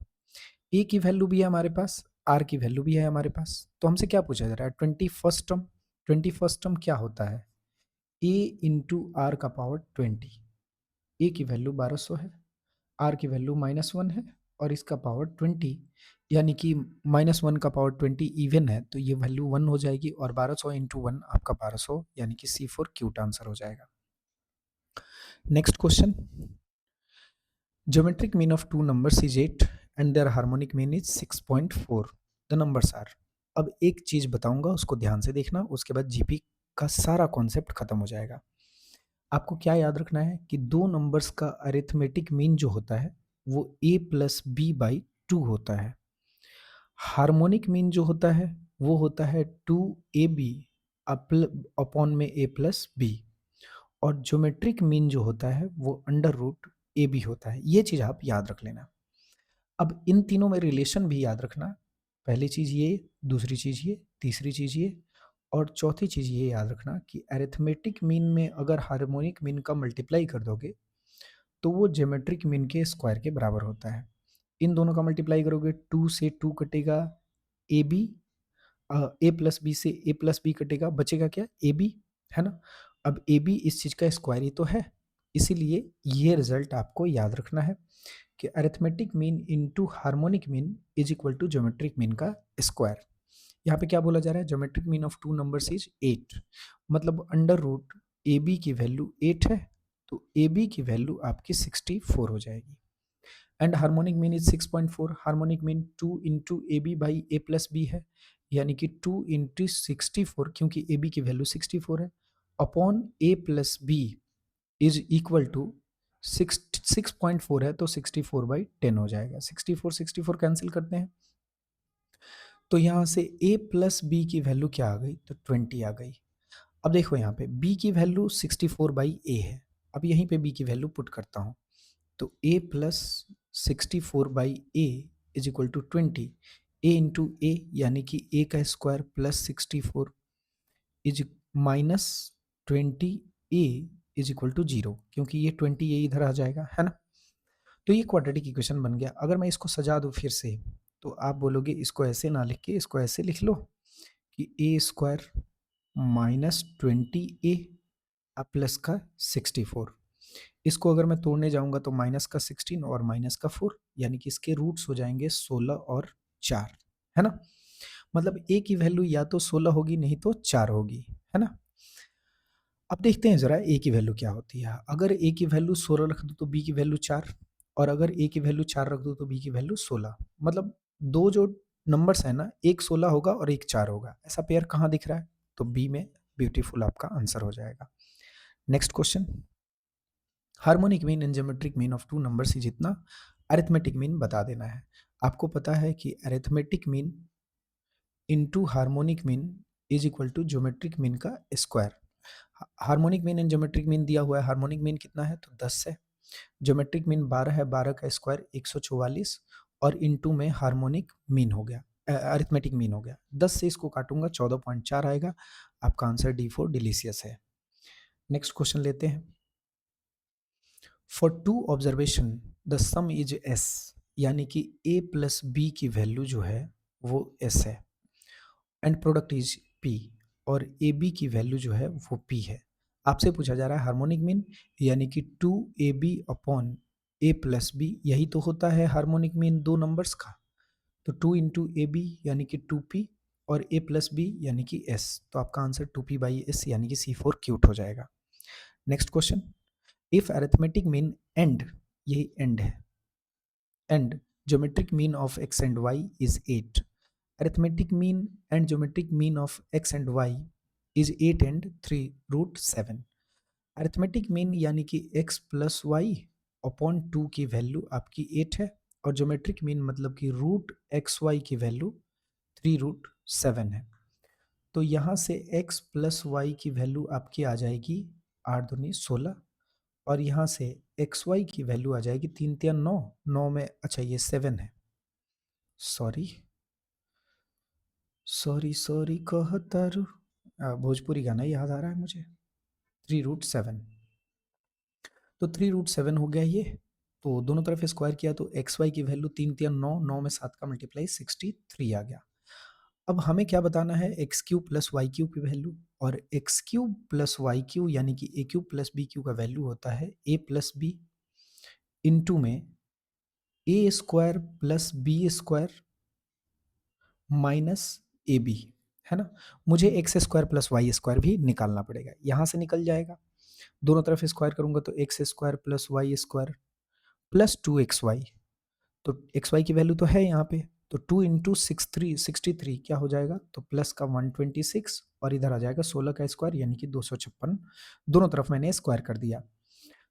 ए की वैल्यू भी है हमारे पास, आर की वैल्यू भी है हमारे पास। तो हमसे क्या पूछा जा रहा है? 21st term. 21st टर्म क्या होता है? ए इंटू आर का पावर 20। ए की वैल्यू 1200 है, आर की वैल्यू -1 है और इसका पावर 20, यानी कि -1 का पावर 20 इवन है तो ये वैल्यू 1 हो जाएगी और 1200 इंटू 1 आपका 1200, यानी कि C4 क्यूट आंसर हो जाएगा। Next question. Geometric mean of two numbers is 8 and their harmonic mean is 6.4। The numbers are. अब एक चीज बताऊंगा, उसको ध्यान से देखना, उसके बाद जीपी का सारा कॉन्सेप्ट खत्म हो जाएगा। आपको क्या याद रखना है कि दो नंबर्स का अरिथमेटिक मीन जो होता है वो a प्लस बी बाई 2 होता है। हार्मोनिक मीन जो होता है वो होता है 2ab अपॉन में a प्लस बी, और ज्योमेट्रिक मीन जो होता है वो अंडर रूट ए बी होता है। ये चीज़ आप याद रख लेना। अब इन तीनों में रिलेशन भी याद रखना। पहली चीज़ ये, दूसरी चीज़ ये, तीसरी चीज़ ये और चौथी चीज़ ये याद रखना कि अरिथमेटिक मीन में अगर हार्मोनिक मीन का मल्टीप्लाई कर दोगे तो वो ज्योमेट्रिक मीन के स्क्वायर के बराबर होता है। इन दोनों का मल्टीप्लाई करोगे, 2 से 2 कटेगा A B, A plus B से ए प्लस बी कटेगा, बचेगा क्या? ए बी, है ना। अब ए बी इस चीज़ का स्क्वायर ही तो है, इसीलिए ये रिजल्ट आपको याद रखना है कि arithmetic mean into harmonic mean is equal to geometric mean का स्क्वायर। यहाँ पे क्या बोला जा रहा है? Geometric mean of two numbers is 8, मतलब अंडर रूट ए बी की वैल्यू 8 है तो ए बी की वैल्यू आपकी 64 हो जाएगी। And harmonic mean is 6.4, harmonic mean 2 into A B by A plus B है, यानी कि 2 इंटू 64, क्योंकि ए बी की वैल्यू 64 है, upon A plus B is equal to 6.4 है, तो 64/10 हो जाएगा। 64 कैंसिल करते हैं, तो यहाँ से a प्लस बी की वैल्यू क्या आ गई, तो 20 आ गई। अब देखो यहाँ पे b की वैल्यू 64/a है, अब यहीं पे b की वैल्यू पुट करता हूँ, तो a plus 64/a is equal to 20, a into a यानी कि a का square plus 64 is minus 20a is equal to 0, क्योंकि ये 20a इधर आ जाएगा, है ना। तो ये क्वाड्रेटिक इक्वेशन बन गया। अगर मैं इसको सजा दूँ फिर से, तो आप बोलोगे इसको ऐसे ना लिख के इसको ऐसे लिख लो कि ए स्क्वायर माइनस 20a प्लस का 64। इसको अगर मैं तोड़ने जाऊंगा तो माइनस का 16 और माइनस का 4, यानी कि इसके रूट्स हो जाएंगे 16 और 4, है ना। मतलब a की वैल्यू या तो 16 होगी नहीं तो 4 होगी, है ना। अब देखते हैं जरा a की वैल्यू क्या होती है। अगर a की वैल्यू 16 रख दूँ तो b की वैल्यू 4, और अगर a की वैल्यू 4 रख दूँ तो b की वैल्यू 16। मतलब दो जो नंबर्स है ना, एक 16 होगा और एक 4 होगा, ऐसा पेयर कहाँ दिख रहा है, तो b में ब्यूटीफुल आपका आंसर हो जाएगा। Next question, harmonic mean and geometric mean of two numbers is इतना, अरिथमेटिक मीन बता देना है। आपको पता है कि arithmetic mean into harmonic mean is equal to geometric mean का square. Harmonic mean and geometric mean दिया हुआ है, हार्मोनिक मीन कितना है, तो 10 है, ज्योमेट्रिक मीन 12 है, 12 का स्क्वायर 144, और इनटू में हार्मोनिक मीन हो गया, अरिथमेटिक मीन हो गया। 10 से इसको काटूंगा 14.4 आएगा। आपका आंसर D4 डिलीशियस है। नेक्स्ट क्वेश्चन लेते हैं। For two observation the sum is S, यानी कि a प्लस बी की वैल्यू जो है वो s है, एंड प्रोडक्ट इज p, और ए बी की वैल्यू जो है वो p है। आपसे पूछा जा रहा है हार्मोनिक मीन, यानी कि 2ab upon a plus B, यही तो होता है हार्मोनिक मीन दो नंबर्स का। तो 2 इंटू ए बी यानी कि 2p, और a प्लस बी यानी कि s, तो आपका आंसर 2p/s यानी कि C4 क्यूट हो जाएगा। Next question, if arithmetic mean and, यही एंड है, and geometric mean of x and y is 8, arithmetic mean and geometric mean of x and y is 8 and 3√7। arithmetic mean यानी कि x प्लस वाई अपॉन 2 की वैल्यू आपकी 8 है, और ज्योमेट्रिक मीन मतलब कि रूट एक्स वाई की वैल्यू 3√7 है। तो यहाँ से x प्लस वाई की वैल्यू आपकी आ जाएगी 8 दूनी 16, और यहाँ से एक्स वाई की वैल्यू आ जाएगी 3 3 9, 9 में अच्छा ये 7 है, सॉरी सॉरी सॉरी कहतारू, भोजपुरी गाना याद आ रहा है मुझे, 3√7, तो 3√7 हो गया ये। तो दोनों तरफ स्क्वायर किया तो एक्स वाई की वैल्यू 3 3 9, 9 में 7 का मल्टीप्लाई 63 आ गया। अब हमें क्या बताना है, x cube plus y cube की वैल्यू, और x cube plus y cube यानी कि a cube plus b cube का वैल्यू होता है ए प्लस बी इंटू में a square plus B square minus a b, है ना। मुझे x square plus Y square भी निकालना पड़ेगा, यहाँ से निकल जाएगा, दोनों तरफ स्क्वायर करूंगा तो X square plus Y square plus 2xy, तो xy की वैल्यू तो है यहाँ पे, तो 2 इंटू 63 क्या हो जाएगा, तो प्लस का 126, और इधर आ जाएगा 16 का स्क्वायर यानी कि 256, दोनों तरफ मैंने स्क्वायर कर दिया।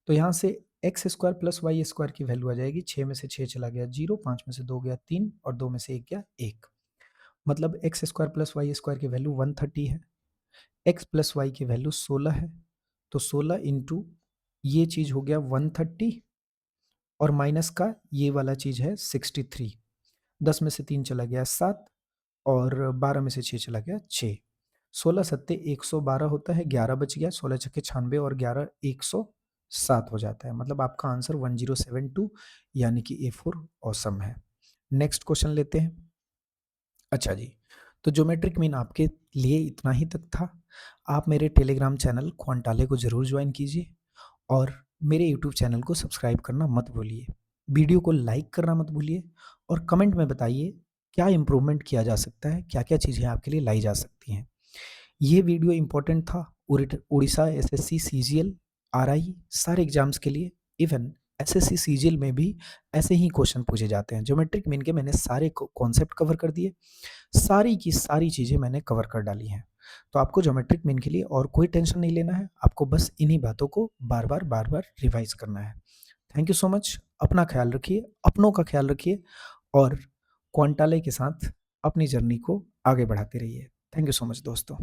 तो यहाँ से X square plus Y square की वैल्यू आ जाएगी, 6 में से 6 चला गया 0, 5 में से 2 गया 3, और 2 में से 1 गया 1, मतलब X square plus Y square की वैल्यू 130 है, एक्स प्लस वाई की वैल्यू 16 है, तो 16 इंटू ये चीज़ हो गया 130, और माइनस का ये वाला चीज़ है 63, 10 में से 3 चला गया 7, और 12 में से 6 चला गया 6, 16 सत्ते 112 होता है, 11 बच गया, 16 छक्के 96 और 11 107 हो जाता है, मतलब आपका आंसर 1072 यानी कि A4 ऑसम है। नेक्स्ट क्वेश्चन लेते हैं। अच्छा जी, तो ज्योमेट्रिक मीन आपके लिए इतना ही तक था। आप मेरे टेलीग्राम चैनल क्वांटाले को ज़रूर ज्वाइन कीजिए, और मेरे यूट्यूब चैनल को सब्सक्राइब करना मत भूलिए, वीडियो को लाइक करना मत भूलिए, और कमेंट में बताइए क्या इम्प्रूवमेंट किया जा सकता है, क्या क्या चीज़ें आपके लिए लाई जा सकती हैं। ये वीडियो इम्पोर्टेंट था उड़ीसा SSC CGL RI सारे एग्जाम्स के लिए, इवन एसएससी सीजिल में भी ऐसे ही क्वेश्चन पूछे जाते हैं। ज्योमेट्रिक मीन के मैंने सारे कॉन्सेप्ट कवर कर दिए, सारी की सारी चीज़ें मैंने कवर कर डाली हैं। तो आपको ज्योमेट्रिक मीन के लिए और कोई टेंशन नहीं लेना है, आपको बस इन्हीं बातों को बार-बार रिवाइज़ करना है। Thank you so much. अपना ख़्याल रखिए, अपनों का ख़्याल रखिए और क्वांटाले के साथ अपनी जर्नी को आगे बढ़ाते रहिए। थैंक यू सो मच दोस्तों।